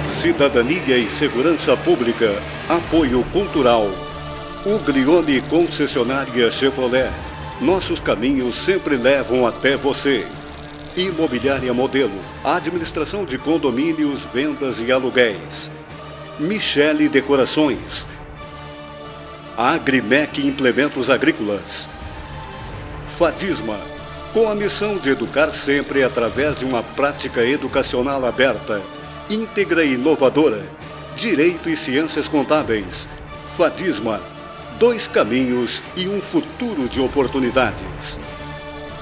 Cidadania e Segurança Pública. Apoio Cultural. Uglione Concessionária Chevrolet. Nossos caminhos sempre levam até você. Imobiliária Modelo. Administração de condomínios, vendas e aluguéis. Michele Decorações. Agrimec Implementos Agrícolas. Fadisma. Com a missão de educar sempre através de uma prática educacional aberta, íntegra e inovadora. Direito e Ciências Contábeis. Fadisma. 2 caminhos e um futuro de oportunidades.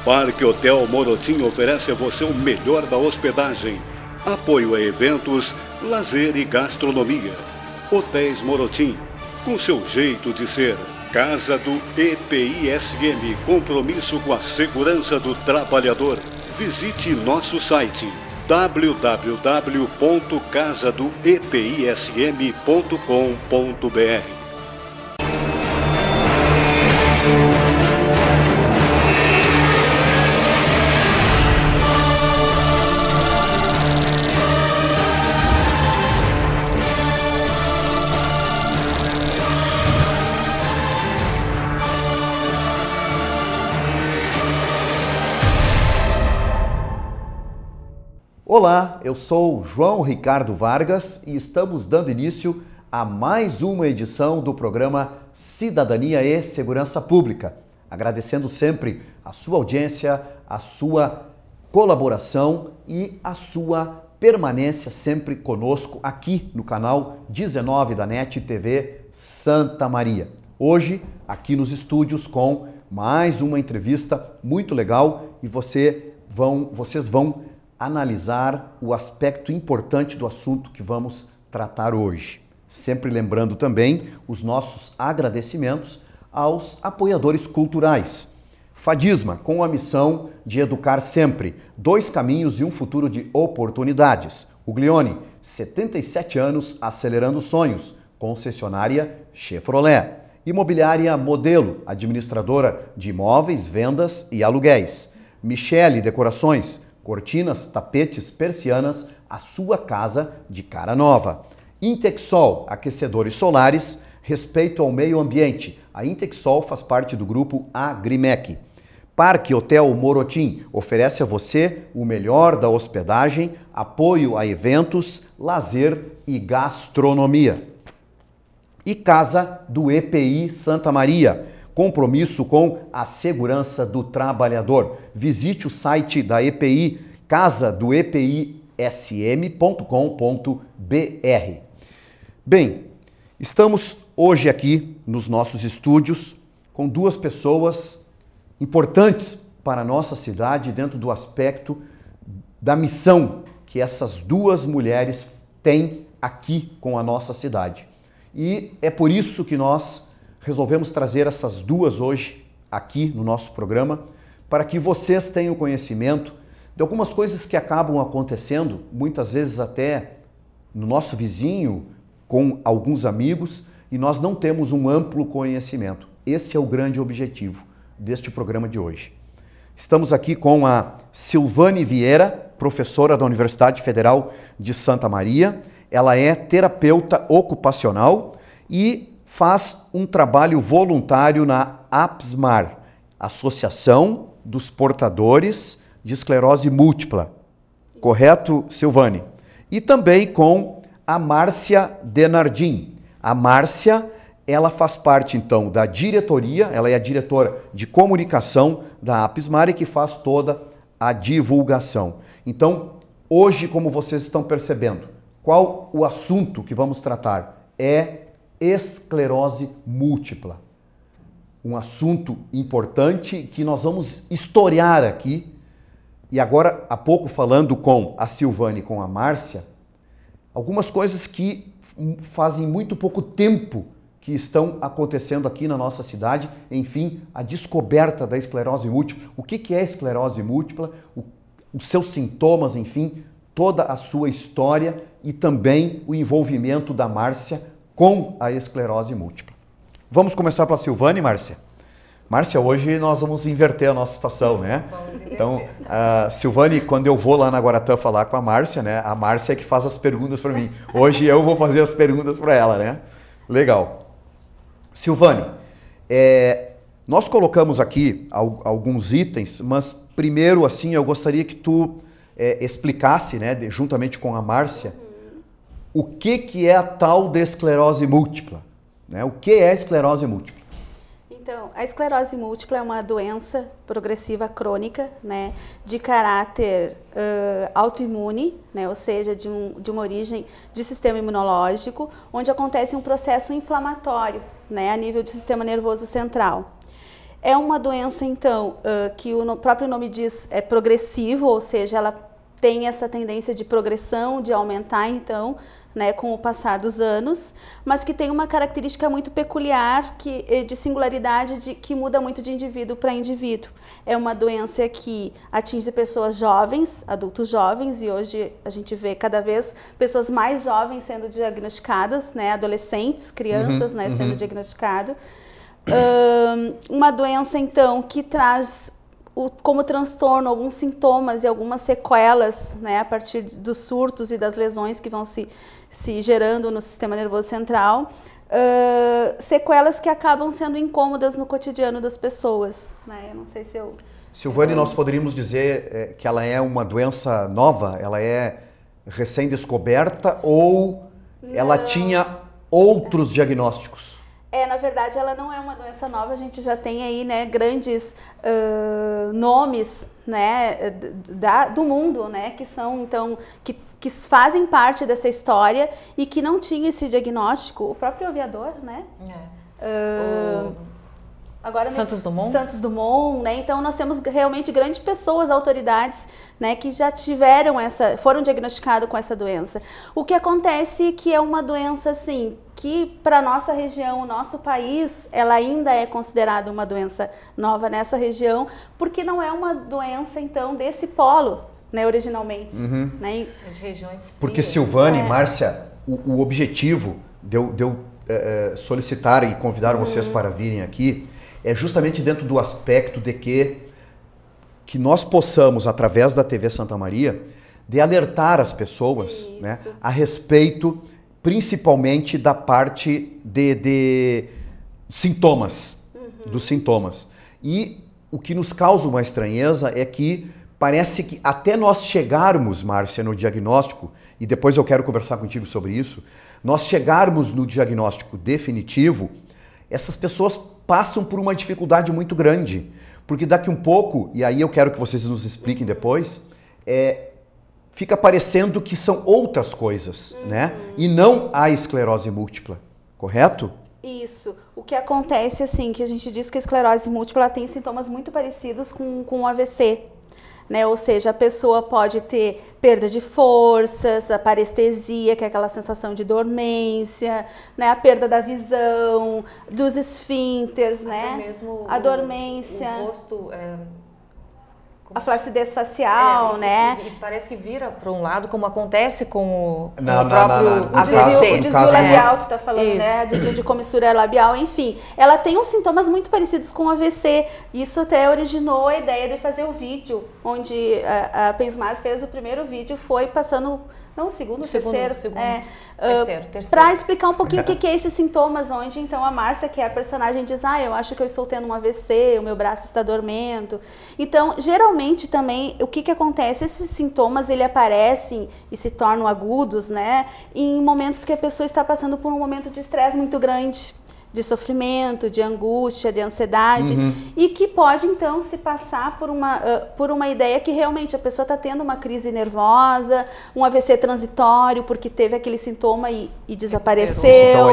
Parque Hotel Morotim oferece a você o melhor da hospedagem. Apoio a eventos, lazer e gastronomia. Hotéis Morotim, com seu jeito de ser. Casa do EPISM, compromisso com a segurança do trabalhador. Visite nosso site www.casadoepism.com.br. Olá, eu sou João Ricardo Vargas e estamos dando início a mais uma edição do programa Cidadania e Segurança Pública. Agradecendo sempre a sua audiência, a sua colaboração e a sua permanência sempre conosco aqui no canal 19 da NET TV Santa Maria. Hoje, aqui nos estúdios com mais uma entrevista muito legal e vocês vão analisar o aspecto importante do assunto que vamos tratar hoje. Sempre lembrando também os nossos agradecimentos aos apoiadores culturais. Fadisma, com a missão de educar sempre, 2 caminhos e um futuro de oportunidades. Uglione, 77 anos acelerando sonhos, concessionária Chevrolet. Imobiliária Modelo, administradora de imóveis, vendas e aluguéis. Michele Decorações, cortinas, tapetes, persianas, a sua casa de cara nova. Intexol, aquecedores solares, respeito ao meio ambiente. A Intexol faz parte do grupo Agrimec. Parque Hotel Morotim oferece a você o melhor da hospedagem, apoio a eventos, lazer e gastronomia. E Casa do EPI Santa Maria, compromisso com a segurança do trabalhador. Visite o site da EPI, casadoepism.com.br. Bem, estamos hoje aqui nos nossos estúdios com 2 pessoas importantes para a nossa cidade dentro do aspecto da missão que essas 2 mulheres têm aqui com a nossa cidade. E é por isso que nós resolvemos trazer essas 2 hoje aqui no nosso programa, para que vocês tenham conhecimento de algumas coisas que acabam acontecendo, muitas vezes até no nosso vizinho, com alguns amigos, e nós não temos um amplo conhecimento. Este é o grande objetivo deste programa de hoje. Estamos aqui com a Silvane Vieira, professora da Universidade Federal de Santa Maria. Ela é terapeuta ocupacional e faz um trabalho voluntário na APSMAR, Associação dos Portadores de Esclerose Múltipla. Correto, Silvane? E também com a Márcia Denardim. A Márcia, ela faz parte, então, da diretoria, ela é a diretora de comunicação da APSMAR e que faz toda a divulgação. Então, hoje, como vocês estão percebendo, qual o assunto que vamos tratar? É esclerose múltipla. Um assunto importante que nós vamos historiar aqui. E agora, há pouco falando com a Silvane e com a Márcia, algumas coisas que fazem muito pouco tempo que estão acontecendo aqui na nossa cidade. Enfim, a descoberta da esclerose múltipla. O que é esclerose múltipla? Os seus sintomas, enfim, toda a sua história e também o envolvimento da Márcia com a esclerose múltipla. Vamos começar pela Silvane, Márcia. Márcia, hoje nós vamos inverter a nossa situação, né? Então, Silvane, quando eu vou lá na Guaratã falar com a Márcia, né? A Márcia é que faz as perguntas para mim. Hoje eu vou fazer as perguntas para ela, né? Legal. Silvane, nós colocamos aqui alguns itens, mas primeiro, assim, eu gostaria que tu explicasse, né, juntamente com a Márcia, o que é a tal de esclerose múltipla, né? O que é a esclerose múltipla? Então, a esclerose múltipla é uma doença progressiva crônica, né, de caráter autoimune, né, ou seja, de uma origem de sistema imunológico, onde acontece um processo inflamatório, né, a nível do sistema nervoso central. É uma doença, então, que o próprio nome diz é progressivo, ou seja, ela tem essa tendência de progressão, de aumentar, então, né, com o passar dos anos, mas que tem uma característica muito peculiar de singularidade que muda muito de indivíduo para indivíduo. É uma doença que atinge pessoas jovens, adultos jovens, e hoje a gente vê cada vez pessoas mais jovens sendo diagnosticadas, né, adolescentes, crianças, sendo diagnosticadas. Uma doença, então, que traz como transtorno alguns sintomas e algumas sequelas, né, a partir dos surtos e das lesões que vão se gerando no sistema nervoso central, sequelas que acabam sendo incômodas no cotidiano das pessoas, né? Eu não sei se eu... Silvane, nós poderíamos dizer que ela é uma doença nova? Ela é recém-descoberta ou ela tinha outros diagnósticos? Na verdade, ela não é uma doença nova, a gente já tem aí, né, grandes nomes, né, do mundo, né, que são, então, que fazem parte dessa história e que não tinha esse diagnóstico. O próprio aviador, né? Agora, Santos Dumont? Santos Dumont, né? Então nós temos realmente grandes pessoas, autoridades, né, que já foram diagnosticados com essa doença. O que acontece é que é uma doença, assim, que para nossa região, o nosso país, ela ainda é considerada uma doença nova nessa região, porque não é uma doença, então, desse polo, né, originalmente. Né? As regiões frias. Porque, Silvane, Márcia, o objetivo de eu solicitar e convidar vocês para virem aqui é justamente dentro do aspecto de que nós possamos, através da TV Santa Maria, de alertar as pessoas, né, a respeito, principalmente da parte de sintomas, dos sintomas. E o que nos causa uma estranheza é que parece que até nós chegarmos, Márcia, no diagnóstico, e depois eu quero conversar contigo sobre isso, nós chegarmos no diagnóstico definitivo, essas pessoas passam por uma dificuldade muito grande, porque daqui um pouco, e aí eu quero que vocês nos expliquem depois, fica parecendo que são outras coisas, né? E não a esclerose múltipla, correto? Isso. O que acontece, assim, que a gente diz que a esclerose múltipla tem sintomas muito parecidos com o AVC. Né? Ou seja, a pessoa pode ter perda de forças, a parestesia, que é aquela sensação de dormência, né? A perda da visão, dos esfíncteres, né? Mesmo a dormência, o rosto, a flacidez facial, né? E parece que vira para um lado, como acontece com o próprio AVC. O desvio labial, tu tá falando, né? Desvio de comissura labial, enfim. Ela tem uns sintomas muito parecidos com o AVC. Isso até originou a ideia de fazer o vídeo, onde a Pensmar fez o primeiro vídeo, foi passando... Não, o segundo, terceiro. Terceiro. Para explicar um pouquinho o que é esses sintomas, onde então a Márcia, que é a personagem, diz, eu acho que eu estou tendo um AVC, o meu braço está dormento. Então, geralmente também, o que acontece? Esses sintomas, ele aparecem e se tornam agudos, né? Em momentos que a pessoa está passando por um momento de estresse muito grande, de sofrimento, de angústia, de ansiedade, e que pode então se passar por uma ideia que realmente a pessoa está tendo uma crise nervosa, um AVC transitório, porque teve aquele sintoma e desapareceu.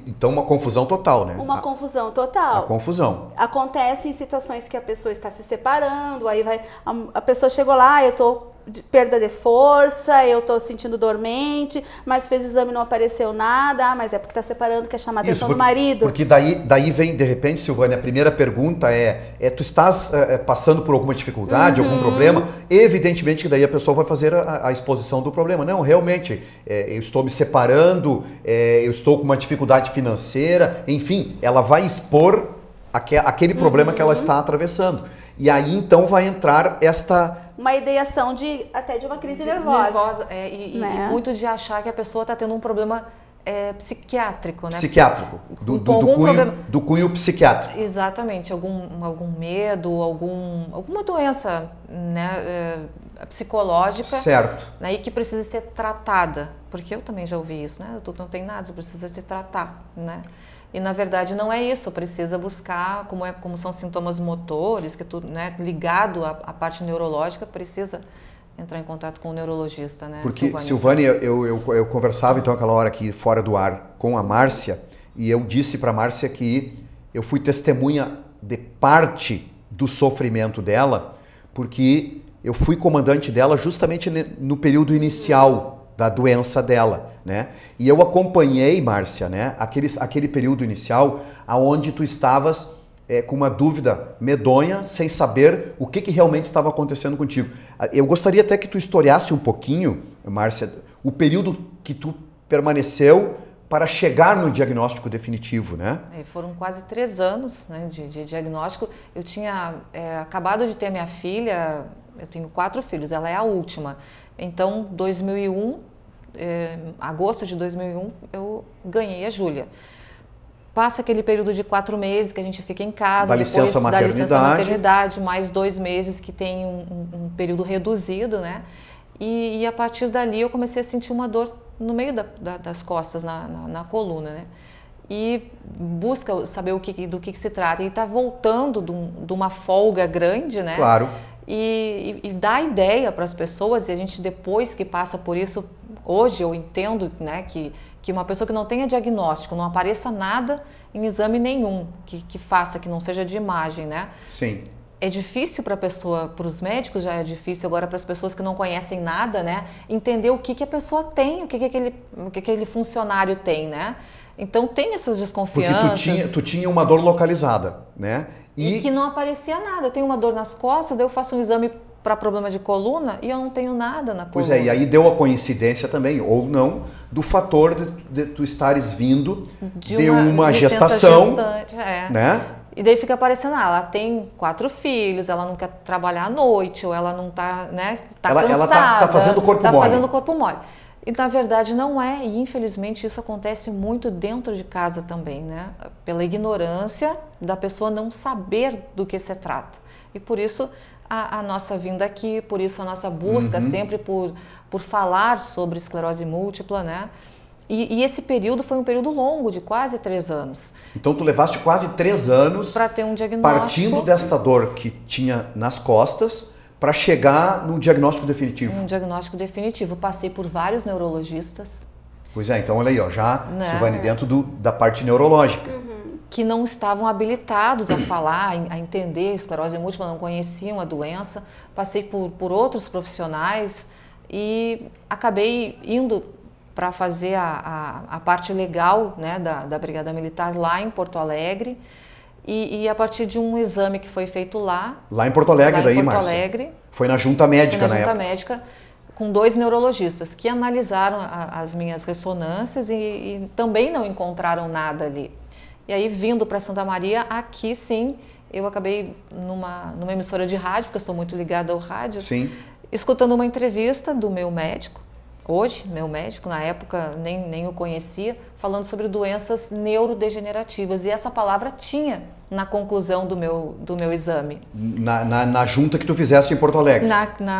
Então uma confusão total, né? Uma confusão total. A confusão. Acontece em situações que a pessoa está se separando, aí a pessoa chegou lá, eu estou de perda de força, eu tô sentindo dormente, mas fez exame e não apareceu nada, mas é porque tá separando, quer chamar a atenção do marido. Porque daí vem, de repente, Silvane, a primeira pergunta tu estás passando por alguma dificuldade, algum problema? Evidentemente que daí a pessoa vai fazer a exposição do problema. Não, realmente, eu estou me separando, eu estou com uma dificuldade financeira, enfim, ela vai expor aquele problema que ela está atravessando. E aí então vai entrar uma ideação até de uma crise nervosa. E muito de achar que a pessoa está tendo um problema psiquiátrico, né? Psiquiátrico, do cunho psiquiátrico. Exatamente, algum medo, alguma doença, né, psicológica. Certo. Né, e que precisa ser tratada, porque eu também já ouvi isso, né? Tu não tem nada, tu precisa se tratar, né? E na verdade não é isso, precisa buscar, como são sintomas motores, que tu, né, ligado à parte neurológica, precisa entrar em contato com o neurologista, né? Porque, Silvânia, eu conversava então aquela hora aqui fora do ar com a Márcia, e eu disse para a Márcia que eu fui testemunha de parte do sofrimento dela, porque eu fui comandante dela justamente no período inicial da doença dela, né? E eu acompanhei, Márcia, né, aquele período inicial aonde tu estavas com uma dúvida medonha, sem saber o que realmente estava acontecendo contigo. Eu gostaria até que tu historiasse um pouquinho, Márcia, o período que tu permaneceu para chegar no diagnóstico definitivo, né? Foram quase 3 anos, né, de diagnóstico. Eu tinha acabado de ter minha filha, eu tenho 4 filhos, ela é a última. Então, 2001, agosto de 2001, eu ganhei a Júlia. Passa aquele período de 4 meses que a gente fica em casa, depois da licença maternidade, mais 2 meses que tem um período reduzido, né? E a partir dali eu comecei a sentir uma dor no meio das costas, na coluna, né? E busca saber do que se trata. E está voltando de uma folga grande, né? Claro. E dá ideia para as pessoas, e a gente depois que passa por isso, hoje eu entendo, né, que uma pessoa que não tenha diagnóstico, não apareça nada em exame nenhum, que faça, que não seja de imagem, né? Sim. É difícil para a pessoa, para os médicos já é difícil, agora para as pessoas que não conhecem nada, né? Entender o que a pessoa tem, o que aquele funcionário tem, né? Então tem essas desconfianças. Porque tu tinha uma dor localizada, né? E que não aparecia nada. Eu tenho uma dor nas costas, daí eu faço um exame para problema de coluna e eu não tenho nada na coluna. Pois é, e aí deu a coincidência também, ou não, do fator de tu estares vindo de uma gestação, né? E daí fica parecendo, ela tem 4 filhos, ela não quer trabalhar à noite, ou ela não tá, né, cansada. Ela tá fazendo corpo mole. Tá fazendo corpo mole. E na verdade não é, e infelizmente isso acontece muito dentro de casa também, né? Pela ignorância da pessoa não saber do que se trata. E por isso a nossa vinda aqui, por isso a nossa busca sempre por falar sobre esclerose múltipla, né? E esse período foi um período longo, de quase 3 anos. Então tu levaste quase 3 anos para ter um diagnóstico, partindo desta dor que tinha nas costas, para chegar num diagnóstico definitivo. Um diagnóstico definitivo. Passei por vários neurologistas. Pois é, então olha aí, ó, já, Silvânia, dentro da parte neurológica. Que não estavam habilitados a falar, a entender esclerose múltipla, não conheciam a doença. Passei por outros profissionais e acabei indo para fazer a parte legal, né, da Brigada Militar lá em Porto Alegre. E a partir de um exame que foi feito lá... Lá em Porto Alegre, daí, Márcia? Alegre. Foi na junta médica, na junta médica, com 2 neurologistas que analisaram as minhas ressonâncias e também não encontraram nada ali. E aí, vindo para Santa Maria, aqui sim, eu acabei numa emissora de rádio, porque eu sou muito ligada ao rádio, sim, escutando uma entrevista do meu médico, hoje, meu médico, na época nem o conhecia, falando sobre doenças neurodegenerativas. E essa palavra tinha na conclusão do meu exame. Na junta que tu fizeste em Porto Alegre?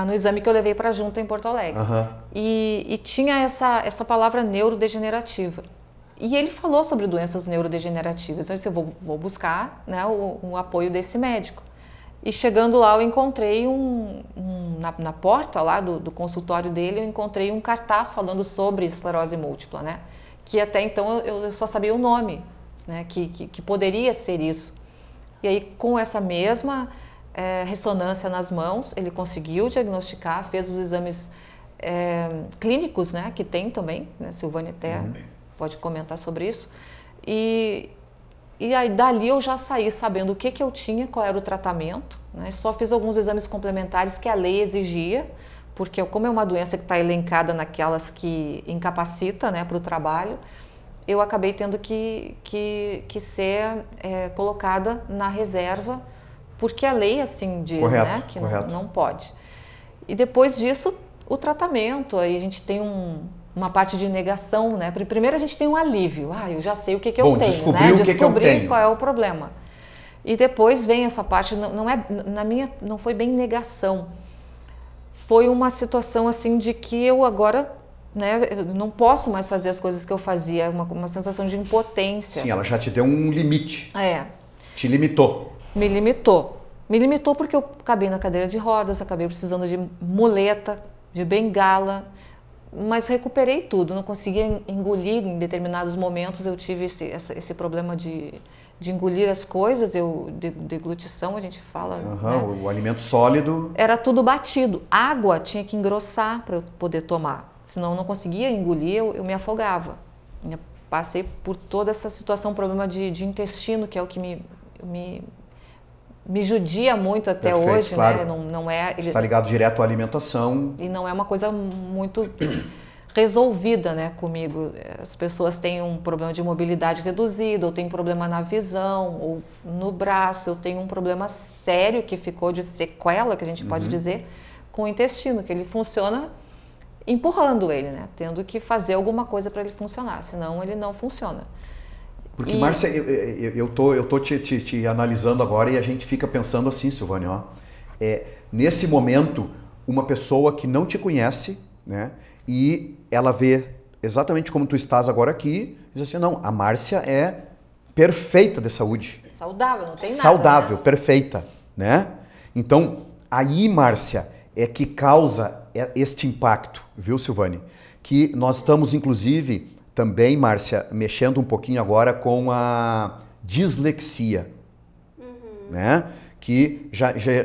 No exame que eu levei para a junta em Porto Alegre. E tinha essa palavra neurodegenerativa. E ele falou sobre doenças neurodegenerativas. Eu disse, eu vou buscar, né, o apoio desse médico. E chegando lá, eu encontrei na porta lá do consultório dele, eu encontrei um cartaz falando sobre esclerose múltipla, né? Que até então eu só sabia o nome, né? Que poderia ser isso. E aí, com essa mesma ressonância nas mãos, ele conseguiu diagnosticar, fez os exames clínicos, né? Que tem também, né? Silvânia até pode comentar sobre isso. E aí, dali eu já saí sabendo o que eu tinha, qual era o tratamento, né? Só fiz alguns exames complementares que a lei exigia, porque como é uma doença que está elencada naquelas que incapacita, né, para o trabalho, eu acabei tendo que ser colocada na reserva, porque a lei assim diz, correto, né, que correto. Não pode. E depois disso, o tratamento, aí a gente tem uma parte de negação, né? Primeiro a gente tem um alívio, eu já sei o que eu tenho, descobri né? o que eu tenho. Qual é o problema. E depois vem essa parte, não foi bem negação, foi uma situação assim de que eu agora, né, eu não posso mais fazer as coisas que eu fazia, uma sensação de impotência. Sim, ela já te deu um limite. Te limitou. Me limitou. Me limitou porque eu acabei na cadeira de rodas, acabei precisando de muleta, de bengala, mas recuperei tudo, não conseguia engolir em determinados momentos, eu tive esse problema de engolir as coisas, deglutição a gente fala. Né? O alimento sólido. Era tudo batido, água tinha que engrossar para eu poder tomar, senão eu não conseguia engolir, eu me afogava. Eu passei por toda essa situação, problema de intestino, que é o que me judia muito até hoje, claro. né? Não é, está ligado direto à alimentação. E não é uma coisa muito resolvida, né, comigo. As pessoas têm um problema de mobilidade reduzida, ou tem um problema na visão, ou no braço. Eu tenho um problema sério que ficou de sequela, que a gente pode dizer, com o intestino, que ele funciona empurrando ele, né? Tendo que fazer alguma coisa para ele funcionar, senão ele não funciona. Porque, Márcia, eu tô te analisando agora e a gente fica pensando assim, Silvânia, ó, nesse momento, uma pessoa que não te conhece, né, e ela vê exatamente como tu estás agora aqui, e diz assim, não, a Márcia é perfeita de saúde. Saudável, não tem nada. Saudável, né? Perfeita, né? Então, aí, Márcia, é que causa este impacto, viu, Silvânia? Que nós estamos, inclusive, também, Márcia, mexendo um pouquinho agora com a dislexia, né? Que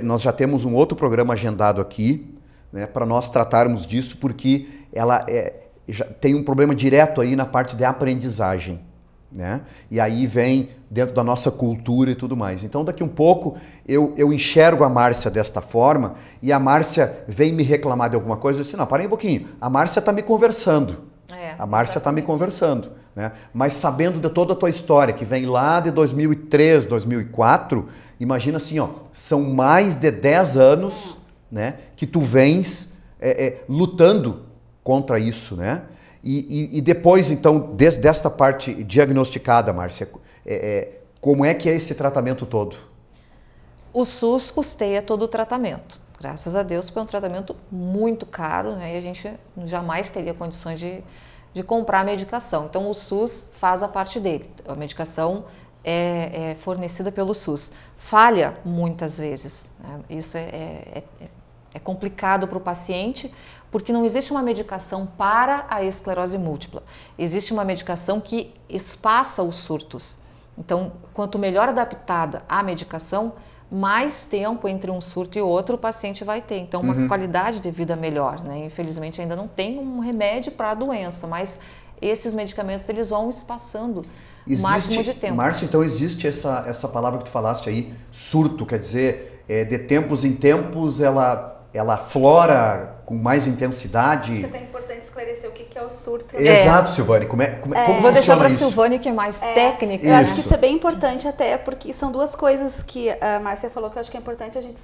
nós já temos um outro programa agendado aqui, né, para nós tratarmos disso, porque ela já tem um problema direto aí na parte de aprendizagem, né? E aí vem dentro da nossa cultura e tudo mais. Então, daqui um pouco, eu enxergo a Márcia desta forma e a Márcia vem me reclamar de alguma coisa. Eu disse, não, para aí um pouquinho, a Márcia está me conversando. A Márcia está me conversando, né? Mas sabendo de toda a tua história, que vem lá de 2003, 2004, imagina assim, ó, são mais de 10 anos, né, que tu vens lutando contra isso, né? E depois, então, desta parte diagnosticada, Márcia, como é que é esse tratamento todo? O SUS custeia todo o tratamento. Graças a Deus, foi um tratamento muito caro, né? E a gente jamais teria condições de comprar a medicação. Então, o SUS faz a parte dele. A medicação é fornecida pelo SUS. Falha muitas vezes, né? Isso é complicado para o paciente, porque não existe uma medicação para a esclerose múltipla. Existe uma medicação que espaça os surtos. Então, quanto melhor adaptada a medicação, mais tempo entre um surto e outro o paciente vai ter. Então, uma qualidade de vida melhor, né? Infelizmente, ainda não tem um remédio para a doença, mas esses medicamentos eles vão espaçando o máximo de tempo. Márcia, então existe essa palavra que tu falaste aí, surto, quer dizer, de tempos em tempos ela flora com mais intensidade. Acho que é até importante esclarecer o que é o surto. Exato, Silvânia. Como Vou deixar para a isso? Silvânia, que é mais técnica. Eu acho que isso é bem importante até, porque são duas coisas que a Márcia falou que eu acho que é importante a gente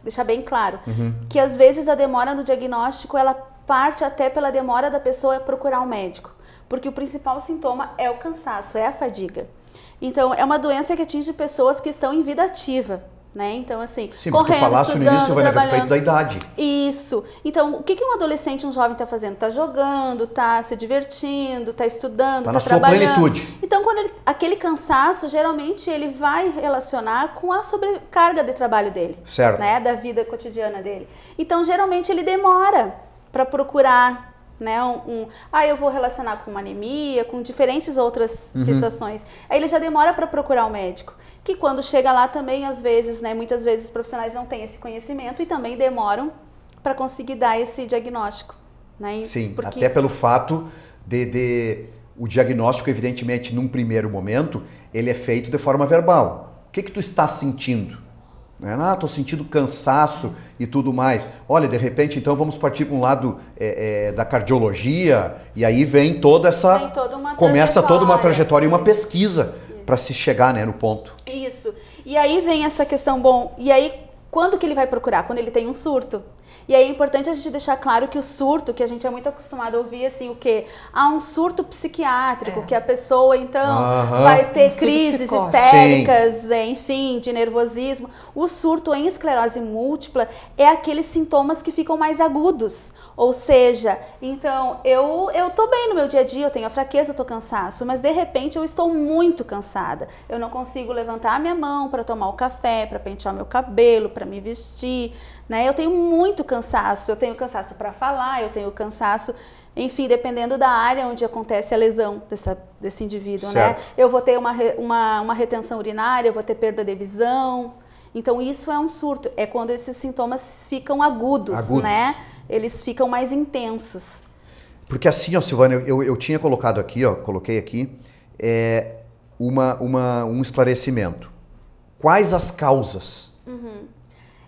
deixar bem claro. Que às vezes a demora no diagnóstico, ela parte até pela demora da pessoa procurar um médico. Porque o principal sintoma é o cansaço, é a fadiga. Então, é uma doença que atinge pessoas que estão em vida ativa. Né? Então, assim, sim, correndo, tu falaste no início, vai a respeito da idade. Isso. Então, o que um adolescente, um jovem está fazendo? Está jogando, está se divertindo, está estudando, está trabalhando. Está na sua plenitude. Então, aquele cansaço, geralmente, ele vai relacionar com a sobrecarga de trabalho dele. Certo. Né? Da vida cotidiana dele. Então, geralmente, ele demora para procurar, né, eu vou relacionar com uma anemia, com diferentes outras situações. Aí ele já demora para procurar um médico. Que quando chega lá também, às vezes, né, muitas vezes os profissionais não têm esse conhecimento e também demoram para conseguir dar esse diagnóstico. Né? Sim, até pelo fato de o diagnóstico, evidentemente, num primeiro momento, ele é feito de forma verbal. O que tu está sentindo? Né? Ah, estou sentindo cansaço e tudo mais. Olha, de repente, então vamos partir para um lado da cardiologia e aí vem toda essa... Tem toda uma começa toda uma trajetória e uma Isso. pesquisa para se chegar, né, no ponto. Isso. E aí vem essa questão, bom, e aí quando que ele vai procurar? Quando ele tem um surto. E aí é importante a gente deixar claro que o surto, que a gente é muito acostumado a ouvir assim, o quê? Há um surto psiquiátrico, que a pessoa então vai ter crises histéricas, enfim, de nervosismo. O surto em esclerose múltipla é aqueles sintomas que ficam mais agudos. Ou seja, então eu tô bem no meu dia a dia, eu tenho a fraqueza, eu tô cansaço, mas de repente eu estou muito cansada. Eu não consigo levantar a minha mão para tomar o café, para pentear meu cabelo, para me vestir, né? Eu tenho muito cansaço, eu tenho cansaço para falar, eu tenho cansaço, enfim, dependendo da área onde acontece a lesão desse indivíduo, certo. né? Eu vou ter uma retenção urinária, eu vou ter perda de visão. Então isso é um surto, é quando esses sintomas ficam agudos, né? Eles ficam mais intensos. Porque assim, ó, Silvânia, eu tinha colocado aqui, ó, coloquei aqui, um esclarecimento. Quais as causas?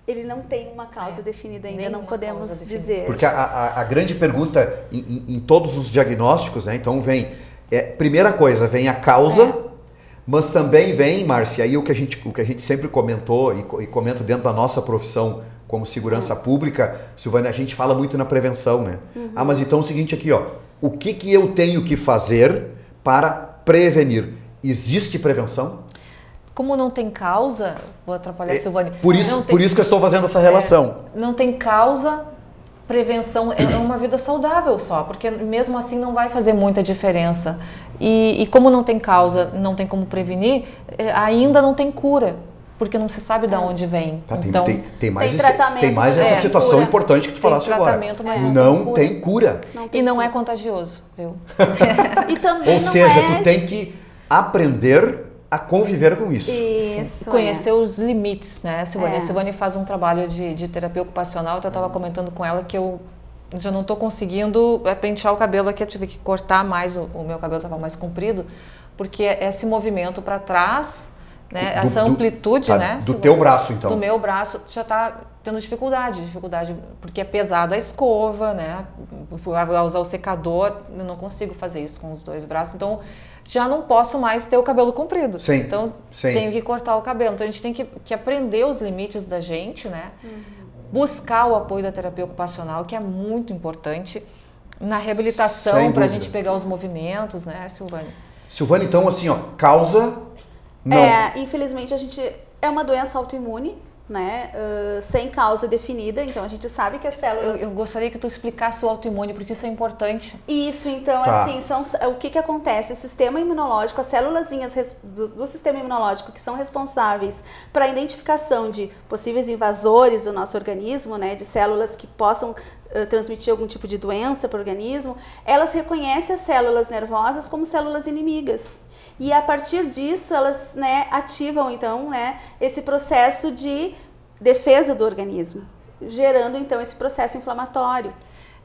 Ele não tem uma causa definida ainda, não podemos dizer. Porque a grande pergunta em todos os diagnósticos, né? Então vem, primeira coisa, vem a causa, mas também vem, Márcia, aí o que a gente sempre comentou e comenta dentro da nossa profissão como segurança pública, Silvânia, a gente fala muito na prevenção, né? Ah, mas então é o seguinte aqui, ó, o que eu tenho que fazer para prevenir? Existe prevenção? Como não tem causa, vou atrapalhar a Silvânia. Por isso que eu estou fazendo essa relação. Não tem causa, prevenção é uma vida saudável só, porque mesmo assim não vai fazer muita diferença. E como não tem causa, não tem como prevenir, ainda não tem cura. Porque não se sabe de onde vem. Tá, então, tem mais essa situação cura. importante que tu falaste agora. Mas não tem cura. Não é contagioso, viu? E também ou seja, tu tem que aprender a conviver com isso. Isso. Conhecer os limites, né, Silvânia? A Silvânia faz um trabalho de terapia ocupacional, então eu estava comentando com ela que eu já não estou conseguindo pentear o cabelo aqui, eu tive que cortar mais, o meu cabelo estava mais comprido, porque esse movimento para trás... Né? Essa amplitude, né? Do teu braço, então. Do meu braço já está tendo dificuldade, porque é pesado a escova, né? Ao usar o secador, eu não consigo fazer isso com os dois braços, então já não posso mais ter o cabelo comprido. Sim. Então tenho que cortar o cabelo. Então a gente tem que aprender os limites da gente, né? Buscar o apoio da terapia ocupacional, que é muito importante na reabilitação, para a gente pegar os movimentos, né, Silvânia? Silvânia, então assim, ó, causa... Não. Infelizmente é uma doença autoimune, né? Sem causa definida, então a gente sabe que as células... Eu gostaria que tu explicasse o autoimune, porque isso é importante. Isso, então, assim, o que acontece? O sistema imunológico, as célulazinhas do sistema imunológico que são responsáveis para a identificação de possíveis invasores do nosso organismo, né? De células que possam transmitir algum tipo de doença para o organismo, elas reconhecem as células nervosas como células inimigas. E a partir disso, elas, né, ativam, então, né, esse processo de defesa do organismo, gerando, então, esse processo inflamatório.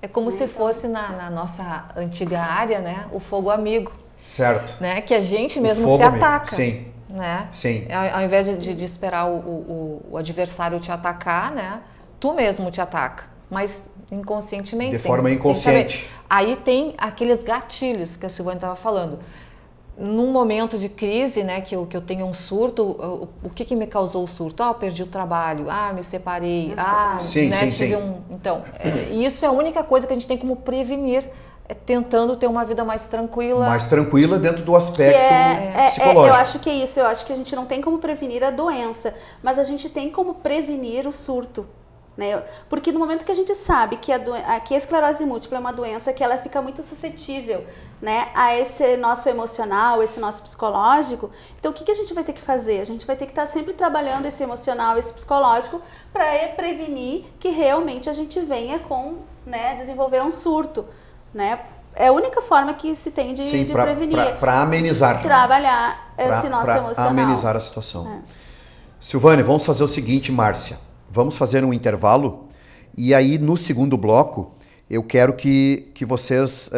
É como se fosse na nossa antiga área, né, o fogo amigo. Certo. Né, que a gente mesmo se ataca. Sim. Né? Sim. Ao invés de esperar o adversário te atacar, né, tu mesmo te ataca, mas inconscientemente. De forma inconsciente. Aí tem aqueles gatilhos que a Silvânia estava falando. Num momento de crise, né, que eu tenho um surto, o que me causou o surto? Eu perdi o trabalho, me separei, tive um... Então, isso é a única coisa que a gente tem como prevenir, tentando ter uma vida mais tranquila. Mais tranquila dentro do aspecto psicológico. Eu acho que é isso, eu acho que a gente não tem como prevenir a doença, mas a gente tem como prevenir o surto. Né? Porque no momento que a gente sabe que a esclerose múltipla é uma doença que ela fica muito suscetível, né, a esse nosso emocional, esse nosso psicológico, então o que a gente vai ter que fazer? A gente vai ter que estar sempre trabalhando esse emocional, esse psicológico, para prevenir que realmente a gente venha desenvolver um surto. Né? É a única forma que se tem de prevenir. Para amenizar. Trabalhar esse nosso emocional. Para amenizar a situação. Silvânia, vamos fazer o seguinte, Márcia. Vamos fazer um intervalo e aí no segundo bloco eu quero que vocês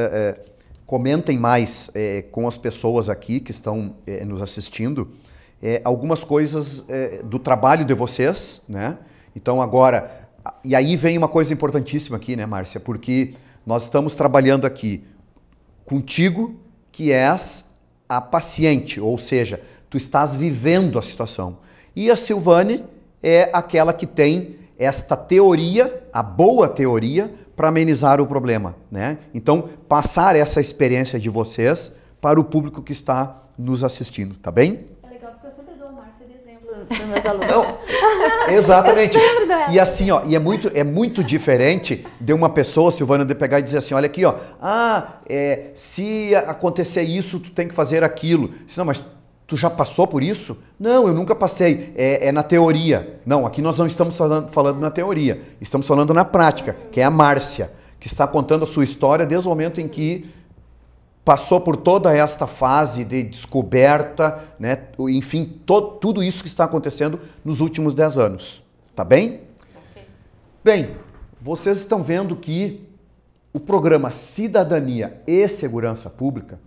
comentem mais com as pessoas aqui que estão nos assistindo algumas coisas do trabalho de vocês, né? Então agora, e aí vem uma coisa importantíssima aqui, né, Márcia? Porque nós estamos trabalhando aqui contigo, que és a paciente, ou seja, tu estás vivendo a situação. E a Silvane é aquela que tem esta teoria, a boa teoria, para amenizar o problema, né? Então, passar essa experiência de vocês para o público que está nos assistindo, tá bem? É legal porque eu sempre dou a Márcia de exemplo para os meus alunos. Não, exatamente. E assim, ó, e é muito diferente de uma pessoa, Silvana, de pegar e dizer assim, olha aqui, ó, se acontecer isso, tu tem que fazer aquilo. Não, mas tu já passou por isso? Não, eu nunca passei. É na teoria. Não, aqui nós não estamos falando na teoria. Estamos falando na prática, que é a Márcia, que está contando a sua história desde o momento em que passou por toda esta fase de descoberta, né? Enfim, tudo isso que está acontecendo nos últimos 10 anos. Tá bem? Okay. Bem, vocês estão vendo que o programa Cidadania e Segurança Pública,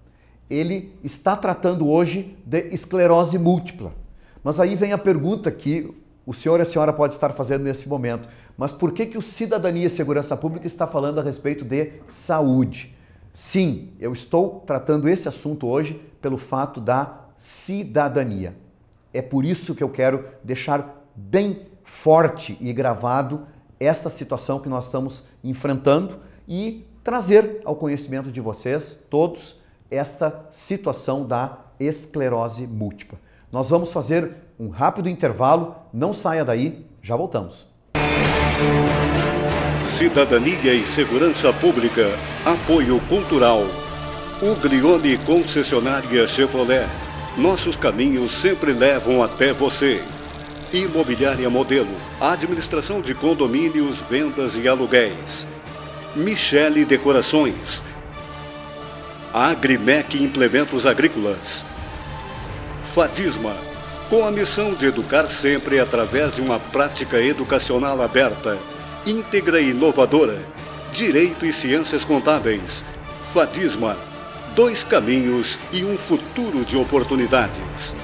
ele está tratando hoje de esclerose múltipla. Mas aí vem a pergunta que o senhor e a senhora pode estar fazendo nesse momento. Mas por que o Cidadania e Segurança Pública está falando a respeito de saúde? Sim, eu estou tratando esse assunto hoje pelo fato da cidadania. É por isso que eu quero deixar bem forte e gravado esta situação que nós estamos enfrentando e trazer ao conhecimento de vocês todos esta situação da esclerose múltipla. Nós vamos fazer um rápido intervalo, não saia daí, já voltamos. Cidadania e Segurança Pública, apoio cultural. Uglione Concessionária Chevrolet, nossos caminhos sempre levam até você. Imobiliária Modelo, administração de condomínios, vendas e aluguéis. Michele Decorações. Agrimec Implementos Agrícolas. Fadisma, com a missão de educar sempre através de uma prática educacional aberta, íntegra e inovadora. Direito e Ciências Contábeis. Fadisma, 2 caminhos e um futuro de oportunidades.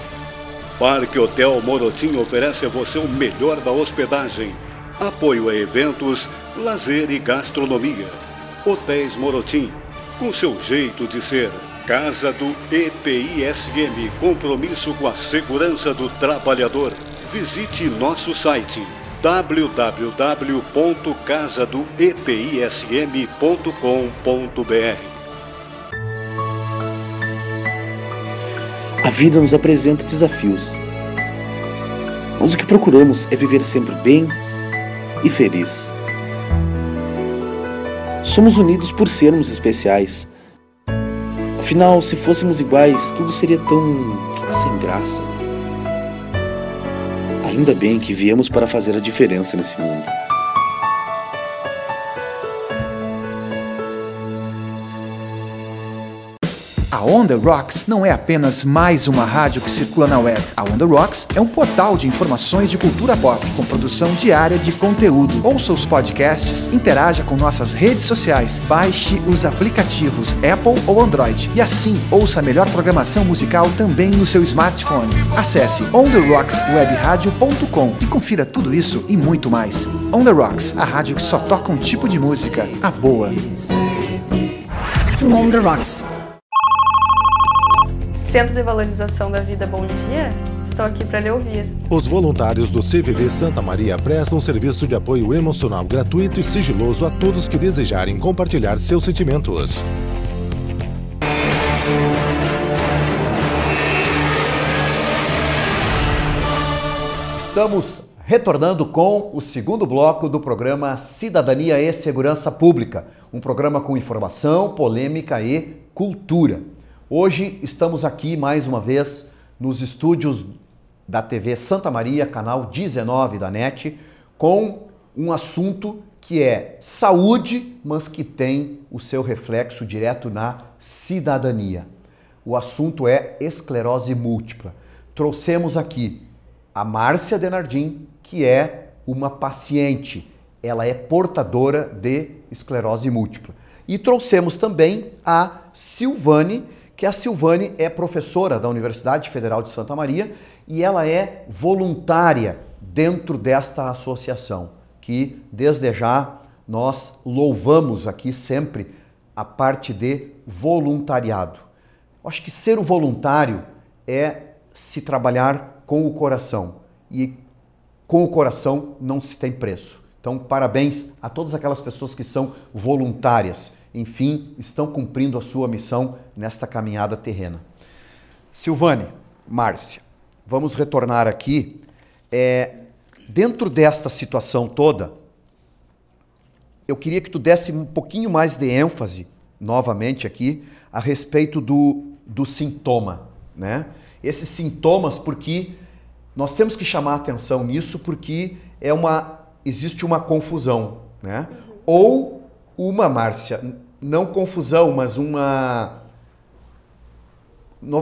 Parque Hotel Morotim oferece a você o melhor da hospedagem, apoio a eventos, lazer e gastronomia. Hotéis Morotim, com seu jeito de ser. Casa do EPISM, compromisso com a segurança do trabalhador. Visite nosso site www.casadoepism.com.br. A vida nos apresenta desafios, mas o que procuramos é viver sempre bem e feliz. Somos unidos por sermos especiais. Afinal, se fôssemos iguais, tudo seria tão sem graça. Ainda bem que viemos para fazer a diferença nesse mundo. A On The Rocks não é apenas mais uma rádio que circula na web. A On The Rocks é um portal de informações de cultura pop, com produção diária de conteúdo. Ouça os podcasts, interaja com nossas redes sociais, baixe os aplicativos Apple ou Android e assim ouça a melhor programação musical também no seu smartphone. Acesse ontherrockswebradio.com e confira tudo isso e muito mais. On The Rocks, a rádio que só toca um tipo de música, a boa. On The Rocks. Centro de Valorização da Vida Bom Dia, estou aqui para lhe ouvir. Os voluntários do CVV Santa Maria prestam serviço de apoio emocional gratuito e sigiloso a todos que desejarem compartilhar seus sentimentos. Estamos retornando com o segundo bloco do programa Cidadania e Segurança Pública, um programa com informação, polêmica e cultura. Hoje estamos aqui mais uma vez nos estúdios da TV Santa Maria, canal 19 da NET, com um assunto que é saúde, mas que tem o seu reflexo direto na cidadania. O assunto é esclerose múltipla. Trouxemos aqui a Márcia Denardim, que é uma paciente. Ela é portadora de esclerose múltipla. E trouxemos também a Silvane, que a Silvane é professora da Universidade Federal de Santa Maria e ela é voluntária dentro desta associação, que desde já nós louvamos aqui sempre a parte de voluntariado. Eu acho que ser o voluntário é se trabalhar com o coração e com o coração não se tem preço. Então, parabéns a todas aquelas pessoas que são voluntárias, enfim, estão cumprindo a sua missão nesta caminhada terrena. Silvane, Márcia, vamos retornar aqui. Dentro desta situação toda, eu queria que tu desse um pouquinho mais de ênfase, novamente aqui, a respeito do sintoma, né? Esses sintomas, porque nós temos que chamar a atenção nisso, porque existe uma confusão, né? Ou Márcia, não confusão, mas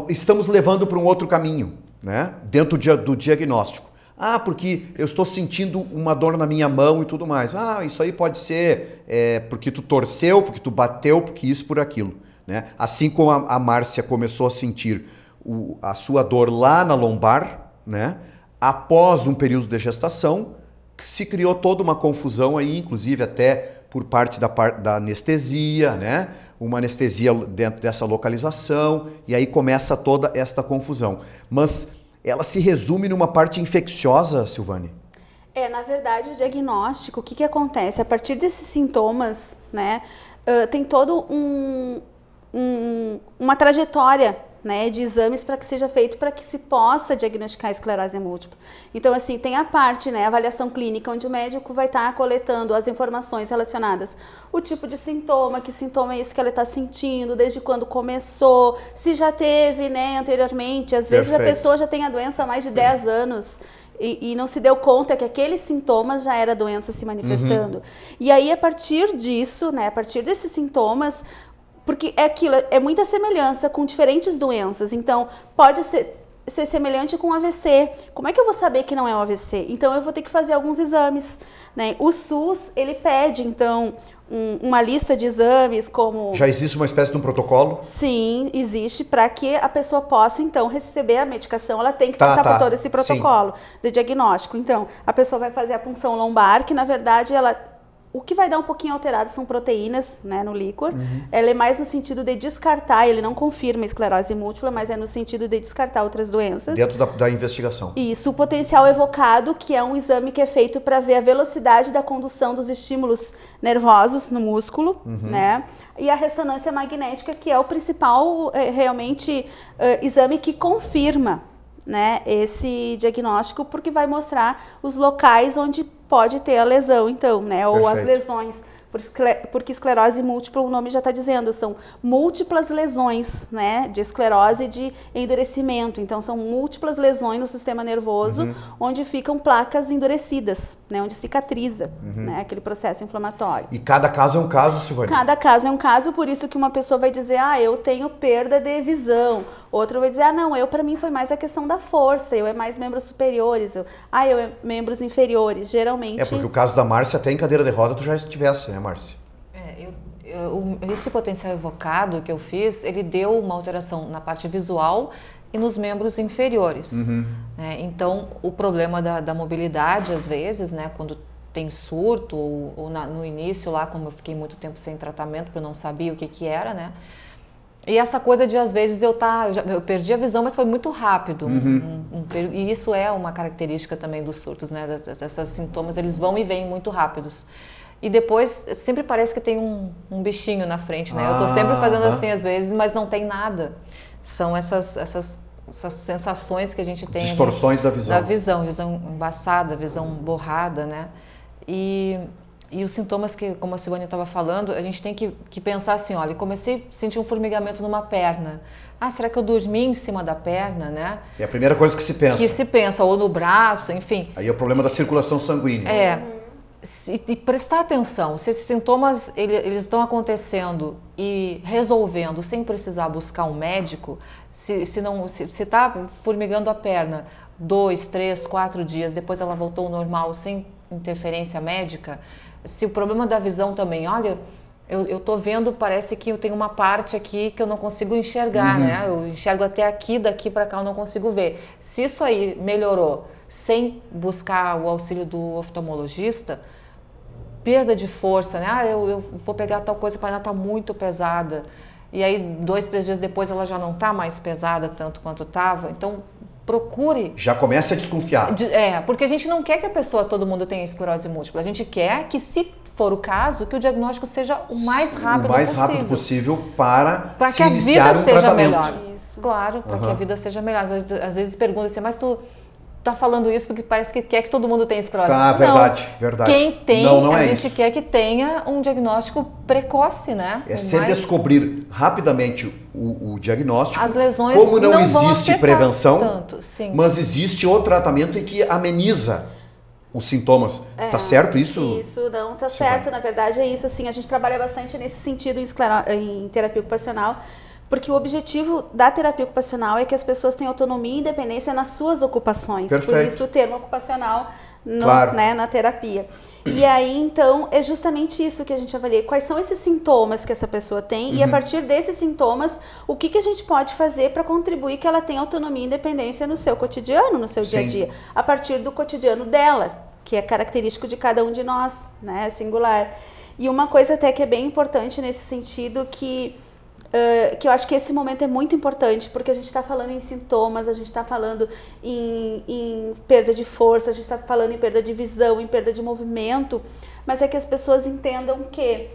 estamos levando para um outro caminho, né? Dentro do diagnóstico. Porque eu estou sentindo uma dor na minha mão e tudo mais. Isso aí pode ser porque tu torceu, porque tu bateu, porque isso, por aquilo, né? Assim como a Márcia começou a sentir a sua dor lá na lombar, né? Após um período de gestação, se criou toda uma confusão aí, inclusive até por parte da anestesia, né? Uma anestesia dentro dessa localização, e aí começa toda esta confusão. Mas ela se resume numa parte infecciosa, Silvane? Na verdade, o diagnóstico, o que acontece? A partir desses sintomas, né, tem todo uma trajetória, né, de exames para que seja feito para que se possa diagnosticar a esclerose múltipla. Então, assim, tem a parte, né, avaliação clínica, onde o médico vai estar coletando as informações relacionadas o tipo de sintoma, que sintoma é esse que ela está sentindo, desde quando começou, se já teve, né, anteriormente. Às vezes a pessoa já tem a doença há mais de 10 anos e não se deu conta que aqueles sintomas já era a doença se manifestando. E aí, a partir disso, né, a partir desses sintomas, porque é muita semelhança com diferentes doenças, então pode ser semelhante com AVC. Como é que eu vou saber que não é um AVC? Então eu vou ter que fazer alguns exames, né? O SUS, ele pede, então, uma lista de exames como... Já existe uma espécie de um protocolo? Sim, existe, para que a pessoa possa, então, receber a medicação. Ela tem que passar por todo esse protocolo de diagnóstico. Então, a pessoa vai fazer a punção lombar, que na verdade o que vai dar um pouquinho alterado são proteínas, né, no líquor. Ela é mais no sentido de descartar, ele não confirma a esclerose múltipla, mas é no sentido de descartar outras doenças. Dentro da investigação. Isso, o potencial evocado, que é um exame que é feito para ver a velocidade da condução dos estímulos nervosos no músculo, né? E a ressonância magnética, que é o principal, realmente, exame que confirma, né, esse diagnóstico, porque vai mostrar os locais onde pode ter a lesão, então, né, ou as lesões, porque esclerose múltipla, o nome já está dizendo, são múltiplas lesões, né, de esclerose e de endurecimento. Então, são múltiplas lesões no sistema nervoso, onde ficam placas endurecidas, né, onde cicatriza, né, aquele processo inflamatório. E cada caso é um caso, Silvane? Cada caso é um caso, por isso que uma pessoa vai dizer, eu tenho perda de visão. Outro vai dizer, não, para mim foi mais a questão da força, eu é mais membros superiores, eu é membros inferiores, geralmente... porque o caso da Márcia, até em cadeira de roda, tu já estivesse, né, Márcia? Esse potencial evocado que eu fiz, ele deu uma alteração na parte visual e nos membros inferiores. Né? Então, o problema da mobilidade, às vezes, né, quando tem surto, ou no início lá, como eu fiquei muito tempo sem tratamento, porque eu não sabia o que era, né? E essa coisa de, às vezes, eu perdi a visão, mas foi muito rápido. E isso é uma característica também dos surtos, né? Desses sintomas, eles vão e vêm muito rápidos. E depois, sempre parece que tem um bichinho na frente, né? Eu tô sempre fazendo assim, às vezes, mas não tem nada. São essas sensações que a gente tem... Distorções da visão. Visão embaçada, visão borrada, né? E os sintomas que, como a Silvane estava falando, a gente tem que pensar assim, olha, comecei a sentir um formigamento numa perna. Será que eu dormi em cima da perna, né? É a primeira coisa que se pensa. Que se pensa, ou no braço, enfim. Aí é o problema da circulação sanguínea. E prestar atenção, se esses sintomas eles estão acontecendo e resolvendo sem precisar buscar um médico, se está formigando a perna 2, 3, 4 dias, depois ela voltou ao normal sem interferência médica, se o problema da visão também, olha, Eu tô vendo, parece que eu tenho uma parte aqui que eu não consigo enxergar, né? Eu enxergo até aqui, daqui para cá eu não consigo ver. Se isso aí melhorou sem buscar o auxílio do oftalmologista, perda de força, né? Eu vou pegar tal coisa para ela tá muito pesada. E aí 2, 3 dias depois ela já não tá mais pesada tanto quanto estava. Então procure. Já começa a desconfiar. Porque a gente não quer que todo mundo tenha esclerose múltipla. A gente quer que, se for o caso, que o diagnóstico seja o mais rápido possível para que a vida seja melhor. Isso. Claro, para que a vida seja melhor. Às vezes perguntam assim, mas tu tá falando isso porque parece que quer que todo mundo tenha esclerose. Tá, verdade. Quem tem, a gente quer que tenha um diagnóstico precoce, né? Descobrir rapidamente o diagnóstico. As lesões como não vão existe prevenção, tanto, sim. Mas existe o tratamento que ameniza os sintomas. Tá certo isso? Isso, não, tá certo. Na verdade é isso, assim, a gente trabalha bastante nesse sentido em terapia ocupacional, porque o objetivo da terapia ocupacional é que as pessoas tenham autonomia e independência nas suas ocupações. Perfeito. Por isso o termo ocupacional na terapia. E aí, então, é justamente isso que a gente avalia. Quais são esses sintomas que essa pessoa tem e, a partir desses sintomas, o que a gente pode fazer para contribuir que ela tenha autonomia e independência no seu cotidiano, no seu dia a dia, a partir do cotidiano dela, que é característico de cada um de nós, né, singular. E uma coisa até que é bem importante nesse sentido, que eu acho que esse momento é muito importante, porque a gente está falando em sintomas, a gente está falando em perda de força, a gente está falando em perda de visão, em perda de movimento, mas é que as pessoas entendam que